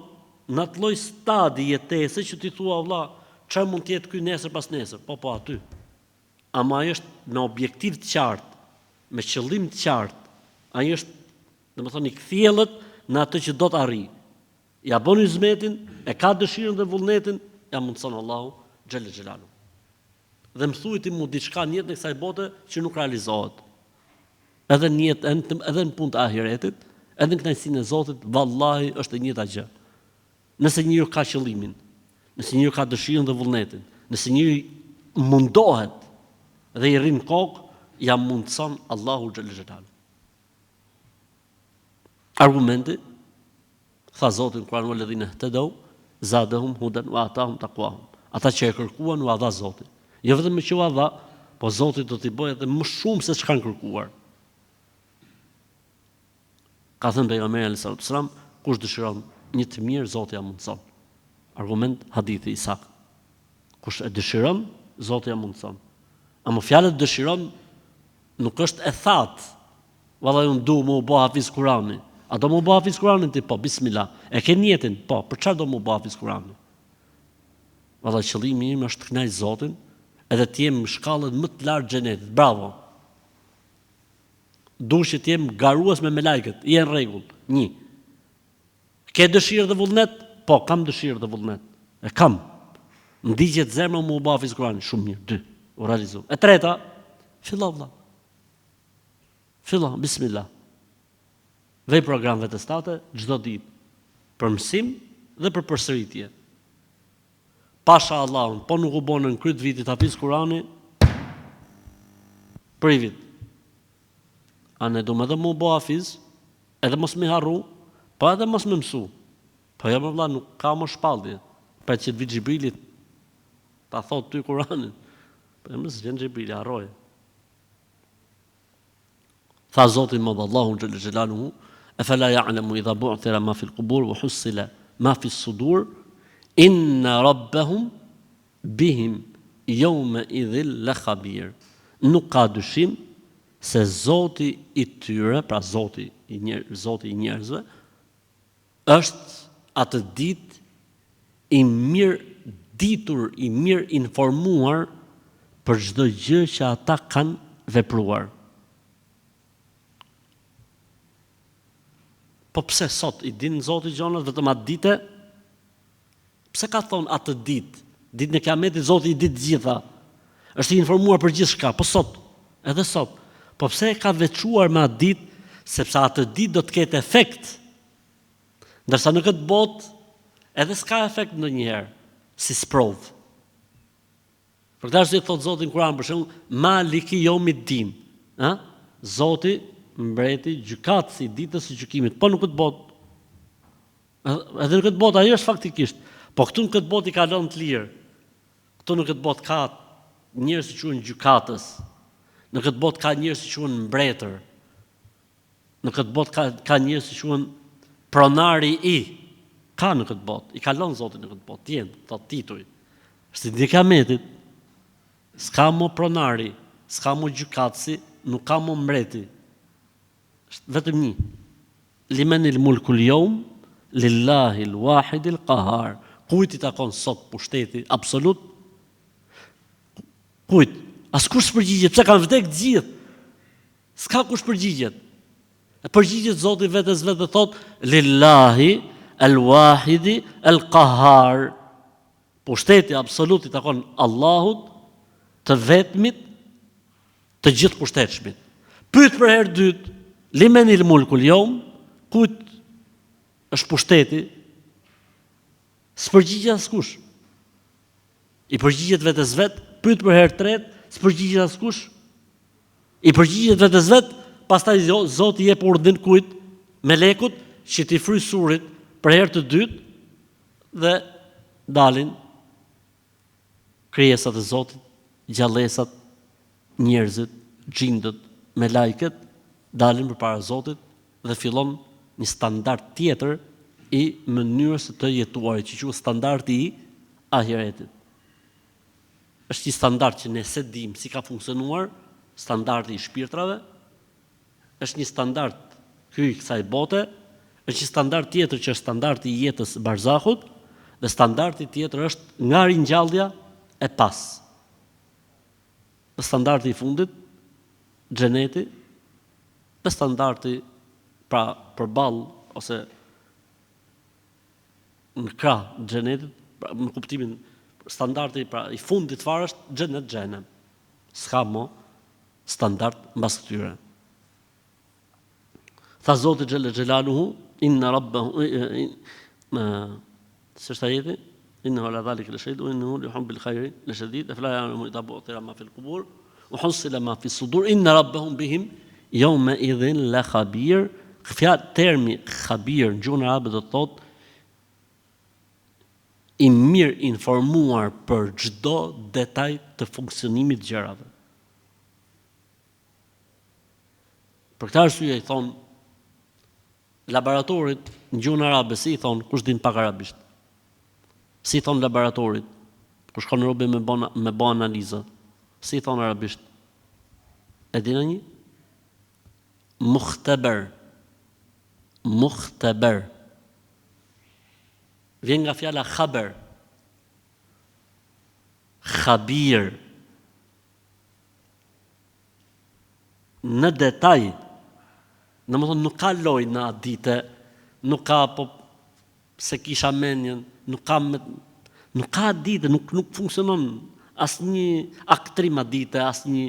Speaker 1: në atë lloj stadi jetese që ti thua valla, çfarë mund të jetë ky nesër pas nesër? Po aty. Ama ai është me objektiv të qartë, me qëllim të qartë. Ai është, domethënë, i kthjellët në atë që do të arrijë. Ja bën hizmetin, e ka dëshirën dhe vullnetin, ja mundson Allahu xhel xhelalu. Dhe më thuaj ti mu diçka në jetën e kësaj bote që nuk realizohet. Edhe në jetë, edhe në punë të ahiretit, edhe në kënaqësinë e Zotit, vallahi është e njëjta gjë. Nëse njëri ka qëllimin, nëse njëri ka dëshirën dhe vullnetin, nëse njëri mundohet dhe i rrin kokë, ja mundson Allahu xhel xhelalu. Argumenti, tha Zoti në Kur'an, "Walladhina ihtadaw zadahum hudan wa atahum taqwahum." Ata që e kërkuan u dha Zoti. Jo vetëm që u dha, po Zoti do t'i bëjë edhe më shumë se ç'kan kërkuar. Ka thënë pejgamberi sallallahu alajhi wasallam, kush dëshiron një të mirë, Zoti ja mundson. Argument hadithi i saktë. Kush e dëshiron, Zoti ja mundson. Ama fjalët dëshiron nuk është e thatë. Vallai unë du më u bë hafiz Kur'ani. A do më u bë hafiz Kur'anin ti? Po, bismillah. E ke niyetin? Po, për çfarë do më u bë hafiz Kur'anin? Vallai qëllimi im është të kënaq Zotin, edhe të jem në shkallën më të lartë xhenetit. Bravo. Duhet të jem garues me melajket, je në rregull. 1. Ke dëshirë dhe vullnet? Po, kam dëshirë dhe vullnet. E kam. Ndiqet zemra më u bë hafiz Kur'anin, shumë mirë. 2. U realizu. E treta, fillo valla. Fillo, bismillah. Vej programeve të state çdo ditë për mësim dhe për përsëritje. Pasha Allahun, po nuk u bën në kryt vitit hafiz Kur'ani, privit. A ne do më dhe mu bo hafiz, edhe mos me harru, po edhe mos me mësu. Po ja më vlla, nuk ka më shpallje. Për që të vit Xhibrilit, ta thot ty Kur'anin. Po mësë gjenë Xhibrili, harroje. Tha Zoti më dhe Allahu xhel xhelaluhu, "Afala ya'lamu idha bu'thira ma fi al-qubur wa hussila ma fi as-sudur, inna rabbahum bihim yawma idhil la khabir." Nuk ka dyshim se Zoti i tyre, pra Zoti i njerëzve, është atë ditë i mirë ditur, i mirë informuar për çdo gjë që ata kanë vepruar. Po pse sot i din Zoti gjonat vetëm atë dite? Pse ka thonë atë ditë? Ditën e Kiametit Zoti i ditë gjitha. Është i informuar për gjithçka, po sot, edhe sot. Po pse e ka veçuar me atë ditë? Sepse atë ditë do të ketë efekt. Ndërsa në këtë botë edhe s'ka efekt ndonjëherë, si sprovë. Për këtë arsye thot Zoti në Kur'an, për shembull, Maliki Yawmiddin, ë? Zoti mbreti, gjykatësi, ditës së gjykimit, po në këtë botë. Edhe në këtë botë ajo është faktikisht, po këtu në këtë botë i ka lënë të lirë. Këtu në këtë botë ka njerëz që quhen gjykatës. Në këtë botë ka njerëz që quhen mbretër. Në këtë botë ka njerëz që quhen pronari i. Ka në këtë botë, i ka lënë Zoti në këtë botë, tjenë, thot tituj. Është di Kiametit. S'ka më pronari, s'ka më gjykatësi, nuk ka më mbreti. është vetëm një. Limenil mulkul yawm lillahi al-wahidil qahar. Kujt i takon sot pushteti absolut? Kujt? Askush s'përgjigjet, pse kanë vdekë të gjithë. S'ka kush përgjigjet. Përgjigjet Zoti vetes vetë dhe thot lillahi al-wahidi al-qahar. Pushteti absolut i takon Allahut, të vetmit, të gjithë pushtetshmit. Pyet për herë dytë, limenil mulkul yawm, kujt është pushteti? S'përgjigjet askush. I përgjigjet vetes vet, pyet për herë tretë, s'përgjigjet askush. I përgjigjet vetes vet, pastaj Zoti jep urdhën kujt? Melekut që t'i fryj surit për herë të dytë dhe dalin krijesat e Zotit, gjallësat, njerëzit, xhindët, me lajket, dalin përpara Zotit dhe fillon një standard tjetër i mënyrës të jetuarit, që quhet standardi i ahiretit. Është një standard që ne se dim si ka funksionuar, standardi i shpirtrave, është një standard ky i kësaj bote, është një standard tjetër që është standardi i jetës barzahut, dhe standardi tjetër është nga ringjallja e pas. Dhe standardi i fundit, xheneti, dhe standardi pra përballë ose në krah xhenetit, pra, në kuptimin standardi pra i fundit fare është xhenet xhenem. S'ka mo standard mbas këtyre. Tha Zoti xhelle xhelaluhu, inna rabbahu s'është ajeti, innahu ala dhalika lashahid wa innahu lihubbil khairi lashadid, afala ya'lamu idha bu'thira ma fil qubur wa husila ma fis sudur inna rabbahum bihim yawma idhin la khabir. Termi khabir në gjuhën arabe do të thotë i mirë informuar për çdo detaj të funksionimit të gjërave. Për këtë arsye i thon laboratorit në gjuhën arabe, si i thon kush din pak arabisht. Si i thon laboratorit, kur shkon në robe me bë analizë. Si i thon arabisht? E dini një? Mukhtabar. Mukhtabar. Vjen nga fjala khabar. Khabir. Në detaj. Domethënë nuk ka lojë në atë ditë, nuk ka po se kisha menjen, nuk ka ditë, nuk funksionon asnjë aktrim atë ditë, asnjë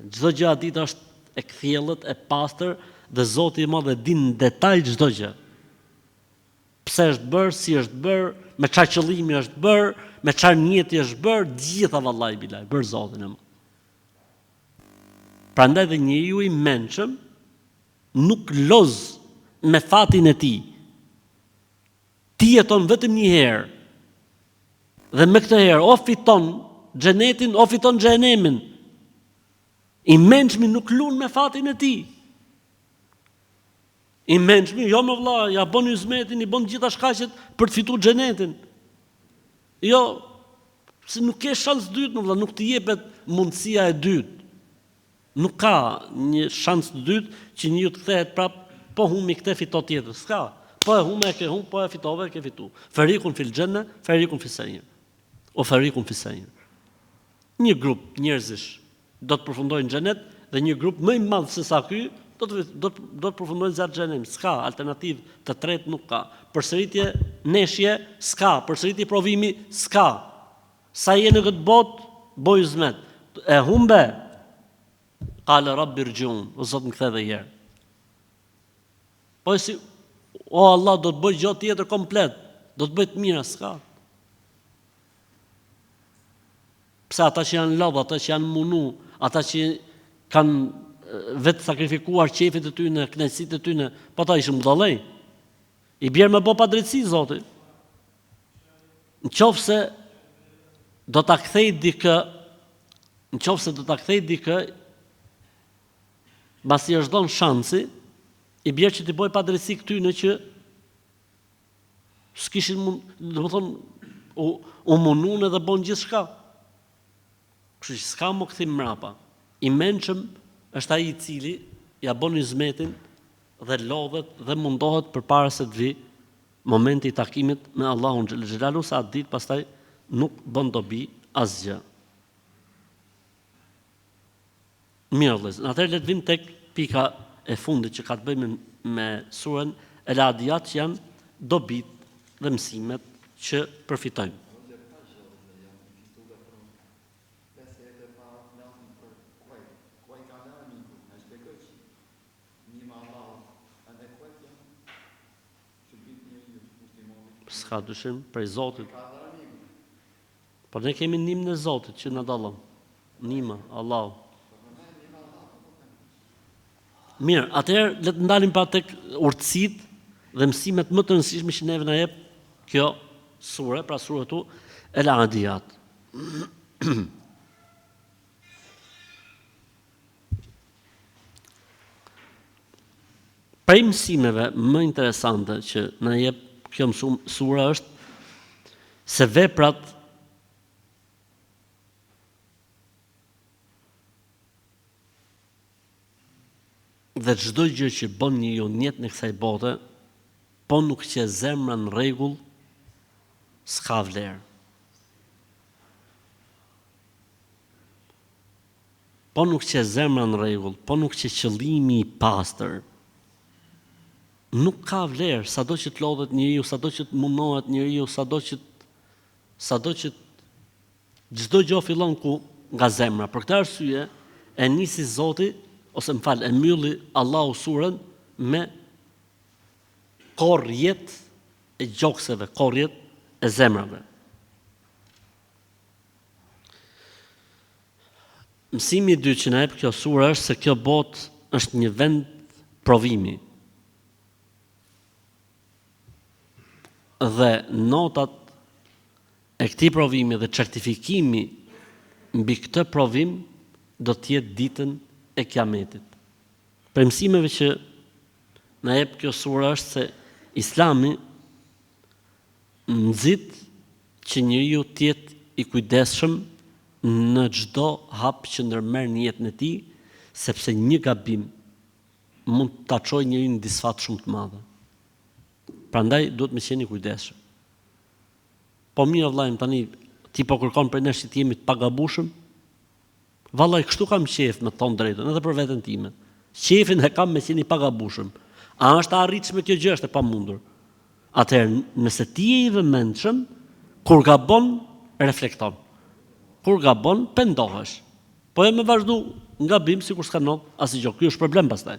Speaker 1: çdo gjë atë ditë është e kthjellët, e pastër dhe Zoti i Madh e din në detaj çdo gjë. Pse është bërë, si është bërë, me çfarë qëllimi është bërë, me çfarë niyeti është bërë, gjitha vallahi bilaj, bërë Zotin e Madh. Prandaj dhe njeriu i mençëm nuk loz me fatin e tij. Ti jeton vetëm një herë. Dhe me këtë herë o fiton xhenetin, o fiton xhenemin. I mençmi nuk lun me fatin e tij. I mençmi, jo më vëlla, ja bën hizmetin, i bën gjitha shkaqet për të fituar xhenetin. Jo, se nuk ke shans dytë, më vëlla, nuk të jepet mundësia e dytë. Nuk ka një shans të dytë që njëu të kthehet prap, po humi këtë fito tjetër. S'ka. Po e hume e ke hum, po e fitove e ke fitu. Farikun fil janna, farikun fis sa'ir. O farikun fis sa'ir. Një grup njerëzish do të përfundojnë në xhenet dhe një grup më i madh se sa ky do të përfundojnë zjarr xhenem. S'ka alternativë të tretë, nuk ka. Përsëritje neshje s'ka, përsëritje provimi s'ka. Sa je në këtë botë, boj zmet. E humbe. Qala rabbi irji'un, o Zot më kthe edhe herë. Po si o Allah do të bëj gjë tjetër komplet, do të bëj të mira, s'ka. Pse ata që janë lodh, ata që janë munu, ata që kanë vetë sakrifikuar qefit e tyre, kënaqësitë e tyre, po ata ishin budallëj. I bjerë me bë pa drejtësi Zoti. Nëse do ta kthej dikë, mbasi është dhënë shansi, i bjerë që t'i bëj pa drejtësi këtyne që s'kishin domethënë u munun edhe bën gjithçka. Kështu që s'ka më kthim mrapa. I mençëm është ai i cili ja bën hizmetin dhe lodhet dhe mundohet përpara se të vi momenti i takimit me Allahun xhelalu, sa atë ditë pastaj nuk bën dobi asgjë. Mirë, vëllezër, atëherë le të vim tek pika e fundit që ka të bëjë me surën El Adiyat, që janë dobit dhe mësimet që përfitojmë. S'ka dyshim prej Zotit. Por ne kemi nimën e Zotit që na dallon. Nima, Allahu. Mirë, atëherë le të ndalim pa tek urtësitë dhe mësimet më të rëndësishme që neve na jep kjo sure, pra suratu El Adiyat. Prej mësimeve më interesante që na jep kjo sura është se veprat dhe çdo gjë që bën njeriu në jetën e kësaj bote, po nuk që zemra në rregull, s'ka vlerë. Po nuk që zemra në rregull, po nuk që qëllimi i pastër, nuk ka vlerë, sado që të lodhet njeriu, sado që të mundohet njeriu, sado që çdo gjë fillon ku nga zemra. Për këtë arsye e nisi Zoti, ose e mbylli Allahu surën me korrjet e gjokseve, korrjet e zemrave. Mësimi i dytë që na jep kjo sura është se kjo botë është një vend provimi. Dhe notat e këtij provimi dhe certifikimi mbi këtë provim do të jetë ditën e Kiametit. Për mësimeve që na jep kjo sura është se Islami nxit që njeriu të jetë i kujdesshëm në çdo hap që ndërmerr në jetën e tij, sepse një gabim mund ta çojë njeriu në disfat shumë të madhe. Prandaj duhet të qeni kujdesshëm. Po mirë vllajm, tani ti po kërkon për ne që të jemi të pagabushëm? Vallai, kështu kam qejf me thon drejtën, edhe për veten time. Qejfin e kam me qenë i pagabushëm. A është arritshme kjo gjë? Është e pamundur. Atëherë, nëse ti je i vëmendshëm, kur gabon, reflekton. Kur gabon, pendohesh. Po e me vazhdu nga gabim sikur s'ka ndodhur asgjë. Ky është problem pastaj.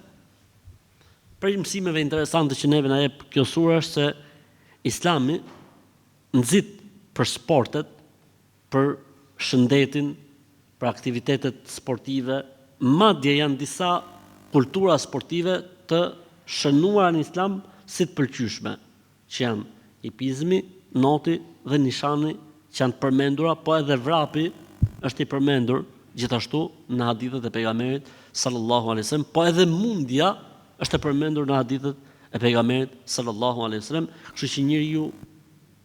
Speaker 1: Për mësimeve interesante që neve na jep kjo sura është se Islami nxit për sportet, për shëndetin, për aktivitetet sportive, madje janë disa kultura sportive të shënuara në Islam si të pëlqyeshme, që janë hipizmi, noti dhe nishani, që janë të përmendura, po edhe vrapi është i përmendur gjithashtu në hadithet e pejgamberit sallallahu alaihi wasallam, po edhe mundja është e përmendur në hadithet e pejgamberit sallallahu alaihi wasallam, kështu që njeriu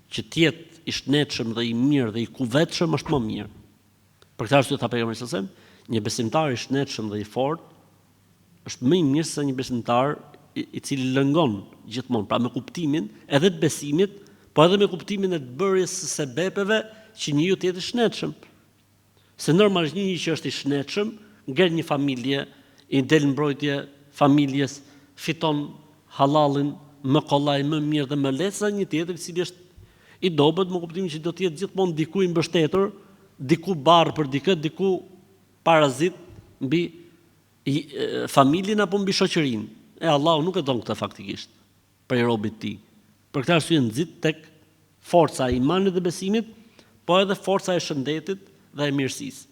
Speaker 1: që të jetë i shnetshëm dhe i mirë dhe i kuvetshëm është më mirë. Për këtë arsye tha pejgamberi sallallahu alaihi wasallam, një besimtar i shnetshëm dhe i fortë është më i mirë se një besimtar i cili lëngon gjithmonë, pra me kuptimin edhe të besimit, po edhe me kuptimin e të bërjes së sebepeve që njeriu të jetë i shnetshëm. Se normalisht njëri që është i shnetshëm, ngel një familje, i del mbrojtje familjes, fiton halallin më kollaj, më mirë dhe më lehtë se një tjetër i cili është i dobët, me kuptimin që do të jetë gjithmonë diku i mbështetur, diku barë për dikë, diku parazit mbi familjen apo mbi shoqërinë. E Allahu nuk e don këtë faktikisht për robit të tij. Për këtë arsye nxit tek forca e imanit dhe besimit, po edhe forca e shëndetit dhe e mirësisë.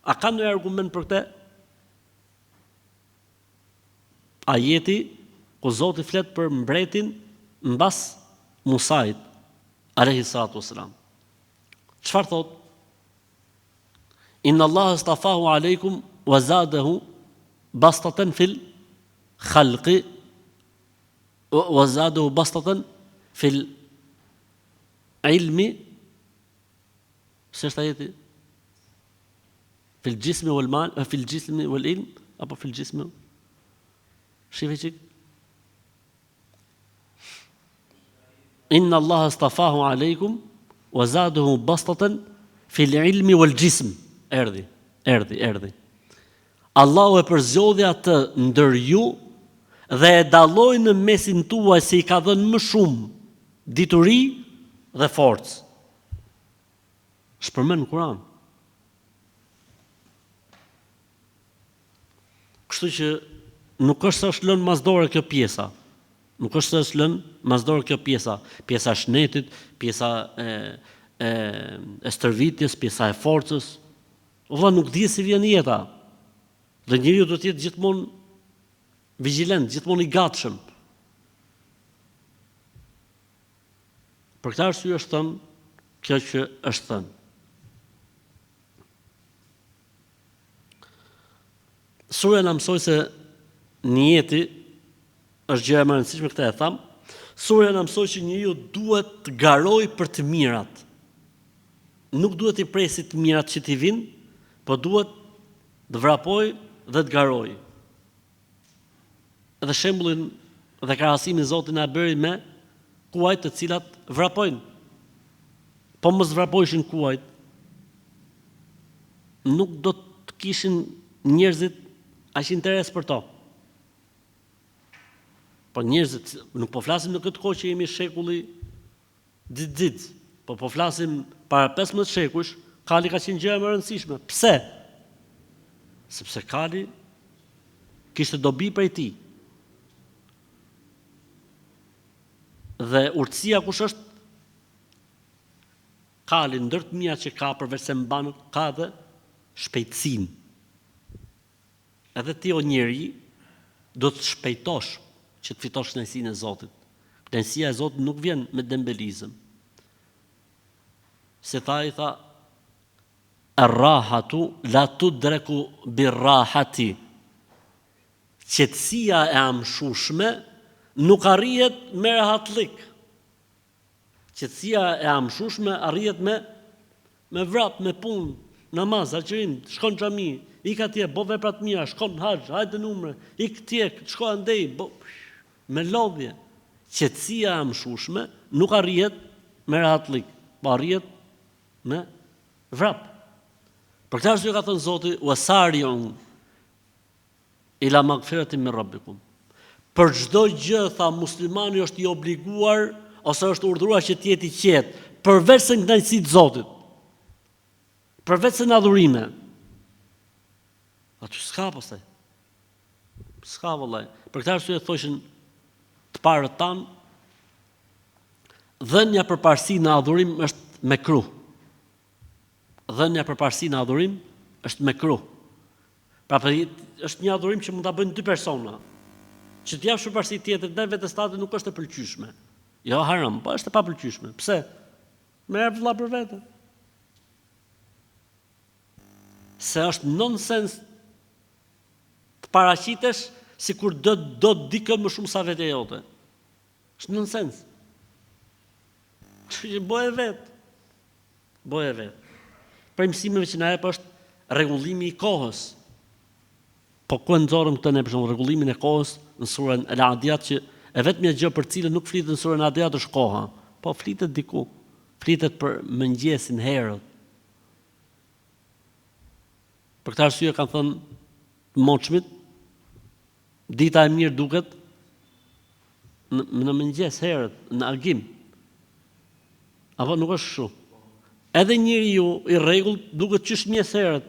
Speaker 1: A ka ndonjë argument për këtë? Ajeti ku Zoti flet për mbretin mbas Musait alayhi salatu wasalam. Çfarë thot? Inna Allah astafahu alaykum wa zadahu bastatan fil khalqi wa zadahu bastatan fil ilmi. S'është ajeti? Fil jismi wal mal, fil jismi wal ilm, apo fil jismi? Shive që Inna Allah astafahu alejkum wa zaduhu bastatan fil ilmi wal jism. Erdi. Allahu e përzgjodhi atë ndër ju dhe e dalloi në mesin tuaj se i ka dhënë më shumë dituri dhe forcë. Shpërmen në Kur'an. Kështu që nuk është se është lënë masdore kjo pjesa. Nuk është se është lënë masdore kjo pjesa. Pjesa e shnetit, pjesa e stërvitjes, pjesa e forcës. Valla nuk di si vjen jeta. Dhe njeriu do të jetë gjithmonë vigjilent, gjithmonë i gatshëm. Për këtë arsye është thënë kjo që është thënë. Surja na mësoi se niyeti është gjë e më e rëndësishme, këtë e tham. Surja na mësoi që njeriu duhet të garojë për të mirat. Nuk duhet i presi të mirat që t'i vinë, por duhet të vrapojë dhe të garojë. Dhe shembullin dhe krahasimin Zoti na bëri me kuajt të cilat vrapojnë. Po mos vrapojshin kuajt, nuk do të kishin njerëzit aq interes për to. Po njerëzit, nuk po flasim në këtë kohë që jemi shekulli dit, po flasim para 15 shekush, kali ka qenë gjë e më e rëndësishme. Pse? Sepse kali kishte dobi prej tij. Dhe urtësia kush është? Kali ndër të mia që ka përveç se mban ka dhe shpejtësinë. Edhe ti o njeri do të shpejtosh që të fitosh kënaqësinë e Zotit. Kënaqësia e Zotit nuk vjen me dembelizëm. Se i tha ar-rahatu la tudreku bir-rahati. Qetësia e amshushme nuk arrihet me rahatlik. Qetësia e amshushme arrihet me vrap, me punë, namaz, agjerim, shkon në xhami, ik atje, bo vepra të mira, shkon në haxh, hajde në umre, ik tje, shko andej, me lodhje. Qetësia e amshushme nuk arrihet me rahatlik, po arrihet me vrap. Për këtë arsye ka thënë Zoti, wasari'u ila magfiratin min rabbikum. Për çdo gjë, tha, muslimani është i obliguar ose është urdhëruar që të jetë i qetë, përveç se kënaqësitë të Zotit. Përveç se në adhurime. Aty s'ka pastaj. S'ka vëllai. Për këtë arsye thoshin të parët tan, dhënia përparësi në adhurim është mekruh. Dhënia përparësi në adhurim është mekruh. Pra është një adhurim që mund ta bëjnë dy persona. Që të japsh përparësi tjetrit ndaj vetes tate nuk është e pëlqyeshme. Jo haram, po është e papëlqyeshme. Pse? Merr vëlla për vete. Se është nonsens të paraqitesh sikur do të dikë më shumë sa vetë jote. Është nonsens. Bëje vet. Për mësimeve që na jep është rregullimi i kohës. Po ku nxorëm këtë ne për shembull rregullimin e kohës në surën Al-Adiyat, që e vetmja gjë për cilën nuk flitet në surën Al-Adiyat është koha, po flitet diku. Flitet për mëngjesin herët. Për këtë arsye kanë thënë moçmit, dita e mirë duket në mëngjes herët, në agim. Apo nuk është kështu. Edhe njeriu i rregullt duket qysh mjes herët.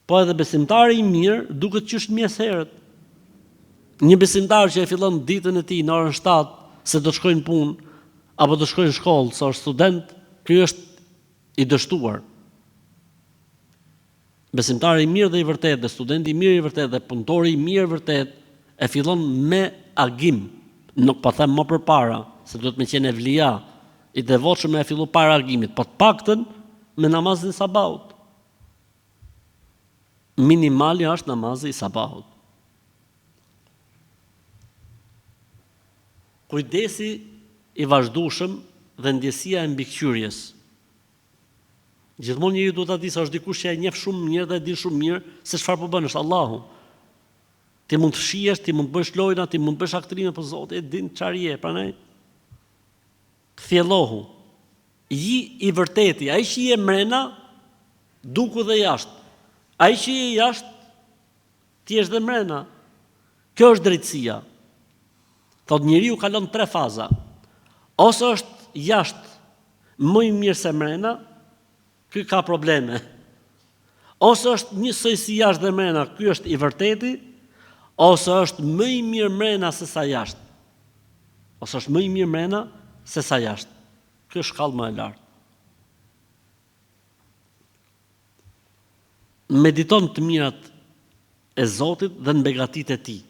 Speaker 1: Po edhe besimtari i mirë duket qysh mjes herët. Një besimtar që e fillon ditën e tij në orën 7 se do të shkojnë në punë apo do të shkojnë në shkollë, sa është student, ky është i dështuar. Besimtari i mirë dhe i vërtet, dhe studenti i mirë i vërtet, dhe punëtori i mirë i vërtet, e fillon me agim. Nuk po them më përpara, se duhet me qenë evlia, i devotshëm e fillu para agimit, po të paktën me namazin e sabahut. Minimali është namazi i sabahut. Kujdesi i vazhdueshëm dhe ndjesia e mbikëqyrjes. Gjithmonë njeriu duhet ta di se është dikush që e njeh shumë mirë dhe e din shumë mirë se çfarë po bën, është Allahu. Ti mund të shihesh, ti mund të bësh lojna, ti mund të bësh aktrime, po Zoti e din çfarë je, prandaj thjellohu. I vërteti, ai që je mrena, duku dhe jashtë. Ai që je jashtë, ti je dhe mrena. Kjo është drejtësia. Thot njeriu kalon 3 faza. Ose është jashtë më i mirë se mrena, ky ka probleme. Ose është njësoj si jashtë dhe mrena, ky është i vërteti, ose është më i mirë mrena se sa jashtë. Ose është më i mirë mrena se sa jashtë. Ky është shkallë më e lartë. Mediton të mirat e Zotit dhe në begatitë e tij.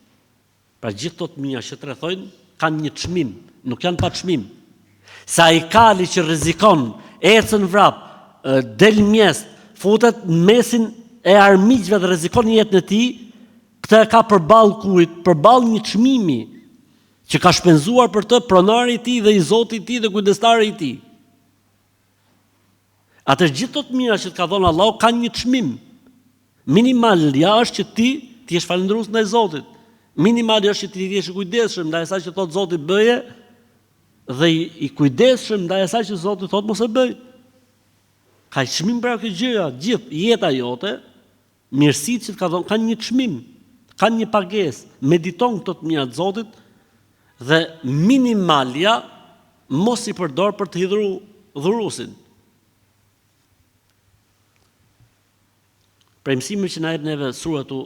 Speaker 1: Pra gjithë këto të mira që të rrethojnë kanë një çmim, nuk janë pa çmim. Sa ai kali që rrezikon, ecën vrap, del mjes, futet në mesin e armiqve dhe rrezikon jetën e tij, këtë e ka përballë kujt, përballë një çmimi që ka shpenzuar për të pronari i tij dhe i Zotit i tij dhe kujdestari i tij. Atë gjithë këto të mira që të ka dhënë Allahu kanë një çmim. Minimalja është që ti jesh falendërues ndaj Zotit. Minimalja është që ti jesh i kujdesshëm ndaj asaj që thot Zoti bëje dhe i kujdesshëm ndaj asaj që Zoti thot mos e bëj. Ka çmim për këtë gjëja, gjithë jeta jote, mirësitë që të ka dhënë kanë një çmim, kanë një pagesë. Mediton këto të mira të Zotit dhe minimalja mos i përdor për të hidhur dhurusin. Për mësimin që na jep neve suratu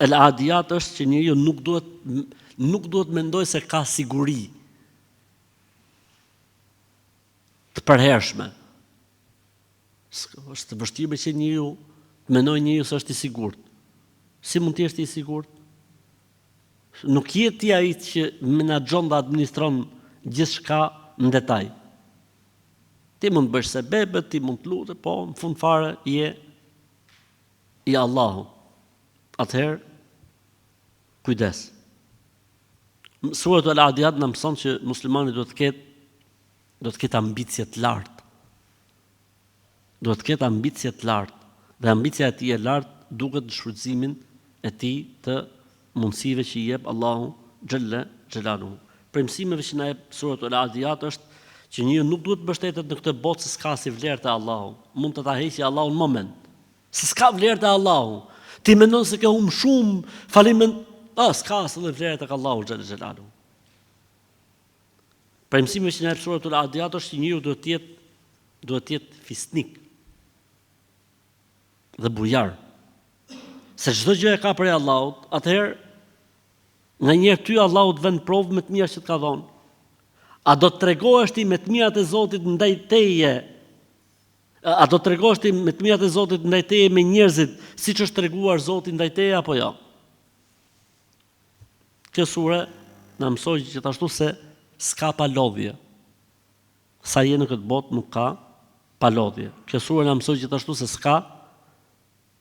Speaker 1: El-Adiyat është që njeriu nuk duhet mendoj se ka siguri të përhershme. Është vështirë që njeriu të mendojë njeriu se është i sigurt. Si mund të jesh i sigurt? Nuk je ti ai që menaxhon dhe administron gjithçka në detaj. Ti mund të bësh sebebet, ti mund të lutesh, po në fund fare je i Allahu. Atëherë, kujdes. Suratu Al-Adiyat na mëson që muslimani duhet të ketë ambicie të lartë. Duhet të ketë ambicie të lartë. Dhe ambicia e tij e lartë duket në shfrytëzimin e tij të mundësive që i jep Allahu xhalla xhelaluhu. Për mësimeve që na jep suratu Al-Adiyat është që njeriu nuk duhet të mbështetet në këtë botë se s'ka si vlerë te Allahu. Mund të ta heqë Allahu në moment. Se s'ka vlerë te Allahu. Ti mendon se ke humbur shumë, falimin, s'ka as edhe vlerë tek Allahu xhalla xhelaluhu. Për mësimin që na jep suratu Al-Adiyat është që njeriu duhet të jetë fisnik dhe bujar. Se çdo gjë e ka prej Allahut, atëherë nganjëherë ty Allahu të vën provë me të mira që të ka dhënë. A do të tregohesh ti me të mirat e Zotit ndaj teje? A do të tregohesh ti me të mirat e Zotit ndaj teje me njerëzit, siç është treguar Zoti ndaj teje apo jo? Kjo sure na mësoi gjithashtu se s'ka palodhje. Sa je në këtë botë nuk ka palodhje. Kjo sure na mësoi gjithashtu se s'ka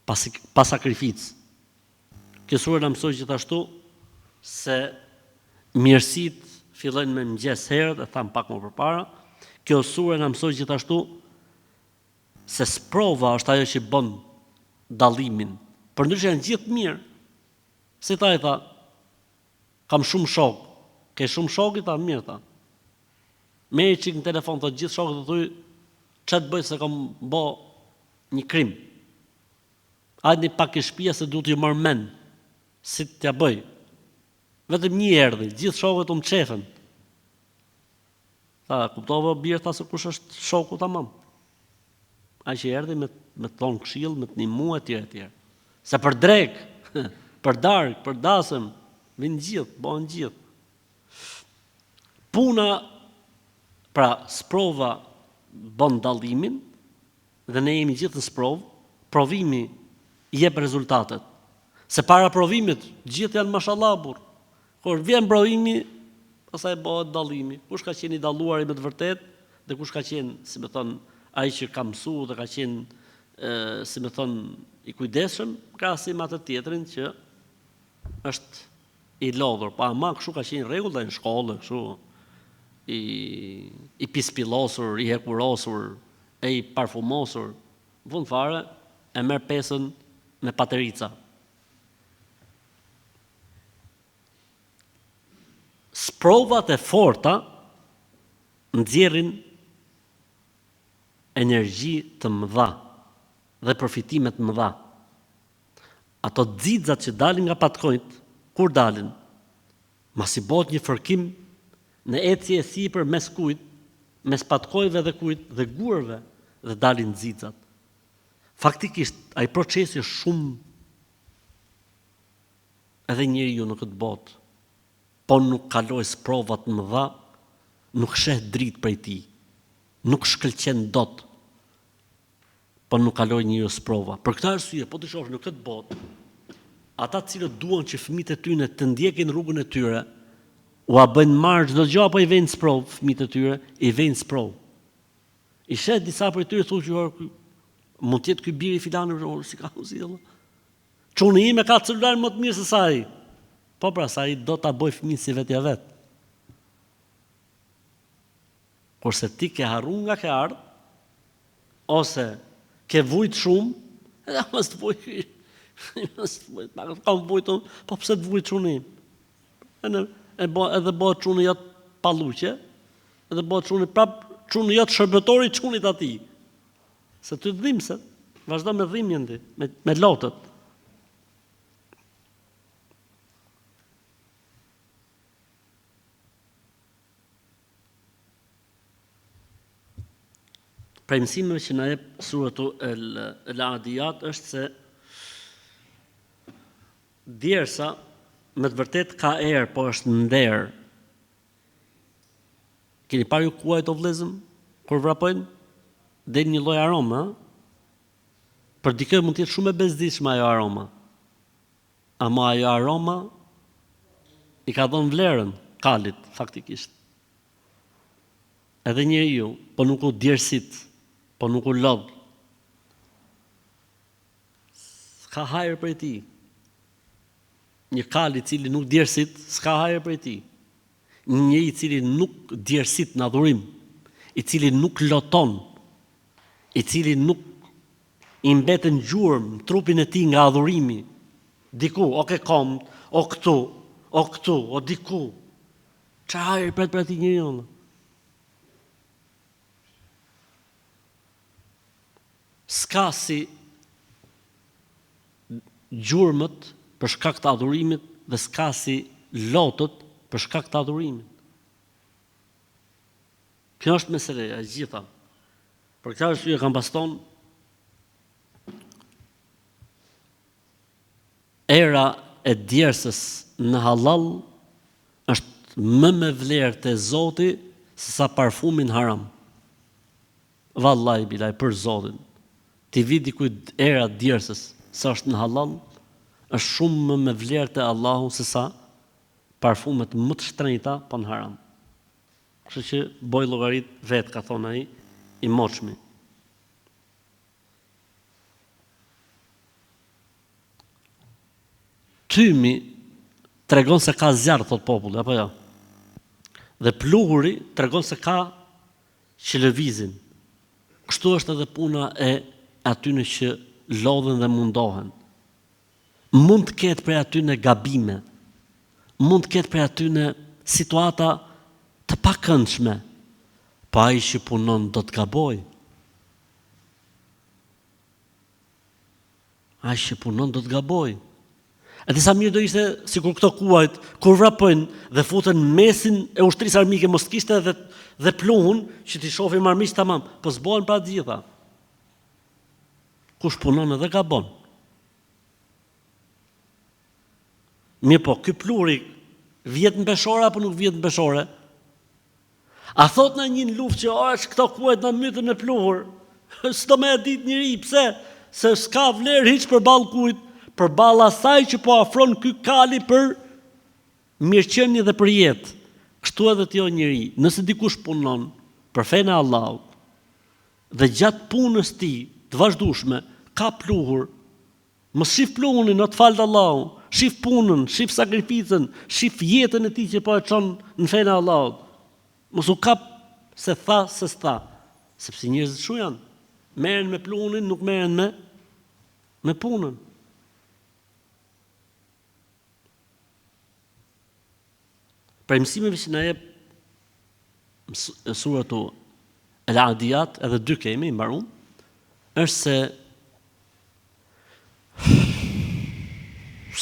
Speaker 1: pa sakrificë. Kjo sure na mësoi gjithashtu se mirësitë fillojnë me mëngjes herët, e tham pak më përpara. Kjo sure na mësoi gjithashtu se sprova është ajo që bën dallimin. Përndryshe janë gjithë mirë. Si ta i tha, kam shumë shok. Ke shumë shok i tha, mirë tha. Merri çik në telefon të gjithë shokët të thuj, ç'a të bëj se kam bë një krim. Hajde pak e shtëpia se duhet ju marr mend. Si t'ja bëj? Vetëm një erdhi, gjithë shokët u mçefen. Tha, kuptova birë, tha se kush është shoku tamam. Ai që erdhi me të thonë këshill, me të ndihmu etj. Se për drek, për darkë, për dasëm, vinë gjithë, bëhen gjithë. Puna, pra sprova bën dallimin dhe ne jemi gjithë në sprovë, provimi jep rezultatet. Se para provimit gjithë janë mashallah burr. Kur vjen provimi, pastaj bëhet dallimi. Kush ka qenë i dalluar me të vërtetë dhe kush ka qenë, si më thon, ai që ka mësuar dhe ka qenë, si më thon, i kujdesshëm, krahasim atë tjetrin që është i lodhur, pa ama kështu ka qenë rregull në shkollë, kështu i pispillosur, i hekurosur, e i parfumosur, në fund fare e merr pesën me paterica. Provat e forta nxjerrin energji të mëdha dhe përfitime të mëdha. Ato xixat që dalin nga patkojt, kur dalin? Masi bëhet një fërkim në ecje e sipër mes kujt, mes patkojve dhe kujt dhe gurëve dhe dalin xixat. Faktikisht, ai procesi është shumë edhe njeriu në këtë botë, po nuk kaloj provat më dha, nuk sheh dritë prej tij, nuk shkëlqen dot, po nuk kaloj njeriu sprova. Për këtë arsye, po të shohësh në këtë botë, ata cilët duan që fëmijët e tyre të ndjekin rrugën e tyre, u a bëjnë marrë çdo gjë apo i vënë sprov fëmijët e tyre, i vënë sprov. I shet disa prej tyre thonë që mund të jetë ky biri i filanit, si ka uzilla. Çuni ime ka celular më të mirë se sa ai. Po pra, sa ai do ta bëj fëmijën si vetja vet. Kurse ti ke harruar nga ke ardh, ose ke vujt shumë, edhe mos të vuj. Mos të vuj, kam vujtur, po pse të vuj çuni? Edhe bëhet çuni jot palluqe, edhe bëhet çuni prap çuni jot shërbëtori i çunit atij. Se ty dhimbse, vazhdo me dhimbjen ti, me lotët. Prej mësimeve që na jep suratu el-Adiyat është se djersa me të vërtet ka erë, po është nder. Keni parë ju kuajt o vlezëm, kur vrapojnë, del një lloj aroma, për dikë mund të jetë shumë e bezdishme ajo aroma. Ama ajo aroma i ka dhënë vlerën kalit, faktikisht. Edhe njeriu, po nuk u djersit, po nuk u lodh. S'ka hajër prej tij. Një kal i cili nuk djersit, s'ka hajër prej tij. Një i cili nuk djersit në adhurim, i cili nuk loton, i cili nuk i mbeten gjurmë në trupin e tij nga adhurimi, diku, o ke kom, o këtu, o diku. Çfarë hajër pret për atij njeriu? S'ka si gjurmët për shkak të adhurimit dhe s'ka si lotët për shkak të adhurimit. Kjo është meseleja e gjitha. Për këtë arsye kam paston era e djersës në halal është më me vlerë te Zoti se sa parfumi në haram. Vallahi bilaj për Zotin. Ti vi dikujt era djersës sa është në halal, është shumë më me vlerë te Allahu se sa parfumet më të shtrenjta po në haram. Kështu që boj llogarit vet, ka thonë ai i moshmi. Tymi tregon se ka zjarr, thot populli, apo jo? Dhe pluhuri tregon se ka që lëvizin. Kështu është edhe puna e atyne që lodhen dhe mundohen. Mund të ketë prej atyne gabime, mund të ketë prej atyne situata të pakëndshme, po ai që punon do të gaboj. Ai që punon do të gaboj. E disa mirë do ishte, sikur këto kuajt, kur vrapojnë dhe futen mesin e ushtrisë armike, mos kishte dhe pluhun, që t'i shohin marmiq tamam, po s'bohen pa të gjitha. Kush punon edhe gabon. Mirë po, ky pluri vjet në beshore apo nuk vjet në beshore? A thot në një luftë që është këto kuajt në mytën e pluhur? S'do me e dit njëri, pse? Se s'ka vlerë hiç përballë kujt, përballë asaj që po afron ky kali për mirëqenie dhe për jetë. Kështu edhe ti o njëri, nëse dikush punon për fenë e Allahut dhe gjatë punës ti të vazhdueshme ka pluhur, mos shif pluhunin, në të falë të Allahut, shif punën, shif sakrificën, shif jetën e tij që po e çon në fenë e Allahut. Mos u kap se tha se s'tha, sepse njerëzit shu janë, merren me pluhunin, nuk merren me punën. Për mësimeve që na jep suratu Al-Adiyat, edhe 2 kemi mbarum, është se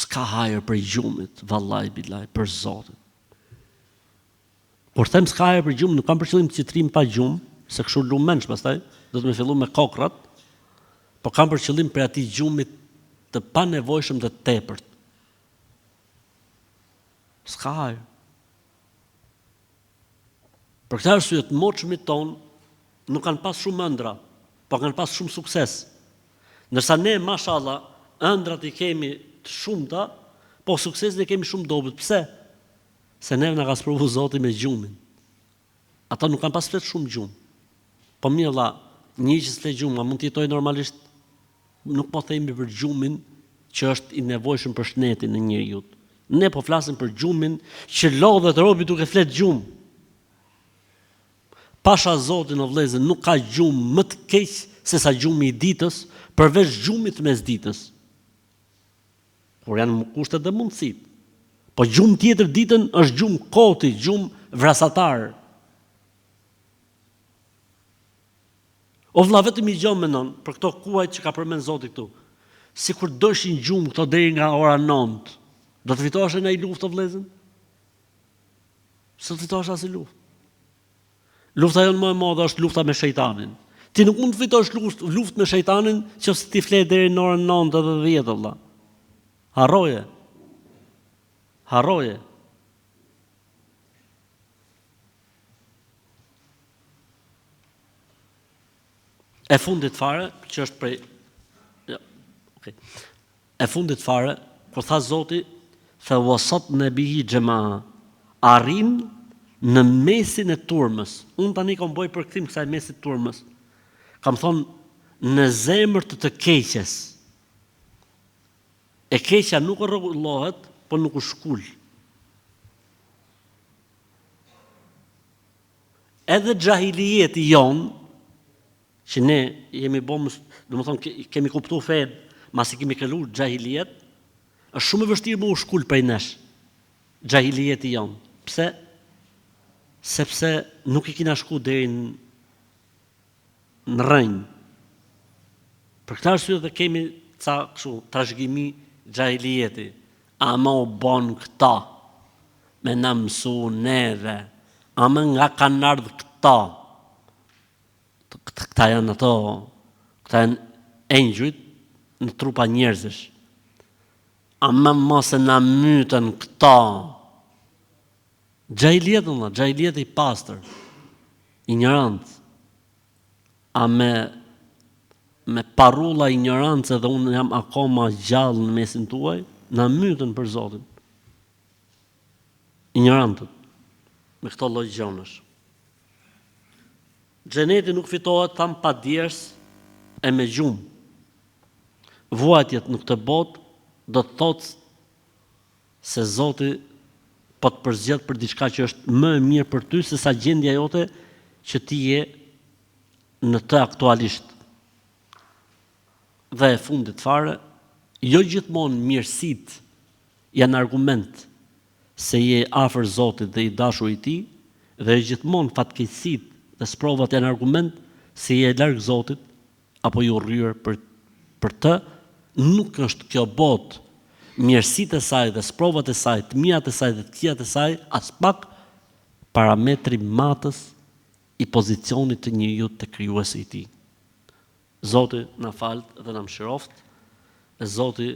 Speaker 1: s'ka hajër për gjumit, vallahi billahi, për Zotin. Por them s'ka hajër për gjumit, nuk kam për qëllim që trim pa gjumë, se kështu lumensh pastaj, do të më fillu me kokrat, por kam për qëllim për atij gjumit të panevojshëm të tepërt. S'ka hajër. Për këtë arsye të moçmit ton nuk kanë pas shumë ëndra, por kanë pas shumë sukses. Ndërsa ne, mashallah, ëndrat i kemi të shumta, po suksesin e kemi shumë dobët. Pse? Se neve na ka sprovu Zoti me gjumin. Ata nuk kanë pas flet shumë gjumë. Po mirë valla, një që s'le gjumë, a mund të jetoj normalisht, nuk po themi për gjumin që është i nevojshëm për shnetin e njeriu. Ne po flasim për gjumin që lodhet robi duke flet gjumë. Pasha Zotin o vëllezër, nuk ka gjumë më të keq se sa gjumi i ditës, përveç gjumit mes ditës. Kur janë kushtet dhe mundësit. Po gjumë tjetër ditën është gjumë koti, gjumë vrasatar. O vëlla, vetëm i gjon mendon për këto kuajt që ka përmend Zoti këtu. Sikur doshin gjumë këto deri nga ora 9. Do të fitohesh në ai luftë o vëllezër? S'do të fitohesh asnjë luftë. Lufta jonë më e madhe është lufta me shejtanin. Ti nuk mund të fitosh luftë me shejtanin nëse ti flet deri në orën 9 edhe 10 vëlla. Harroje. Harroje. E fundit fare, që është prej okay. E fundit fare, kur tha Zoti, fa wasat nabihi jamaa, arrin në mesin e turmës. Unë tani kam bëj përkthim kësaj mesit turmës. Kam thonë në zemër të keqes. E keqja nuk rregullohet, po nuk u shkul. Edhe xhahilijeti jon, që ne jemi bomës, domethënë kemi kuptuar fen, masi kemi kaluar xhahilijet, është shumë e vështirë më u shkul prej nesh. Xhahilijeti jon. Pse? Sepse nuk i kina shku deri në rënjë. Për këtë arsye dhe kemi ca kështu trashëgimi xhahilijeti. Ama u bon këta me na mësu neve. Ama nga kanë ardhur këta. Këta janë ato, këta janë engjujt në trupa njerëzish. Ama mos e na mytën këta. Xhahilijeti i pastër, ignorant, a me parulla ignorancë dhe unë jam akoma gjallë në mesin tuaj, na mytën për Zotin. Ignorantët, me këto lloj gjonash. Xheneti nuk fitohet tham pa djers e me gjumë. Vuajtjet në këtë botë do të thotë se Zoti po të përzgjedh për diçka që është më e mirë për ty se sa gjendja jote që ti je në të aktualisht. Dhe e fundit fare, jo gjithmonë mirësit janë argument se je afër Zotit dhe i dashur i tij, dhe gjithmonë fatkeqësit dhe sprovat janë argument se je larg Zotit apo i urryer për të. Nuk është kjo botë, mirësitë e saj dhe sprovat e saj, të mijat e saj dhe të këqijat e saj, as pak parametri matës i pozicionit të njeriu të krijuesi i tij. Zoti na falt dhe na mëshiroft, e Zoti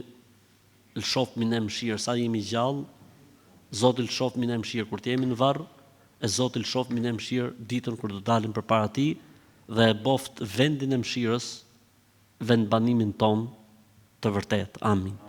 Speaker 1: lëshoft minë mëshirë sa jemi gjallë, Zoti lëshoft minë mëshirë kur të jemi në varr, e Zoti lëshoft minë mëshirë ditën kur do dalim përpara tij dhe e boft vendin e mëshirës, vendbanimin ton të vërtet. Amin.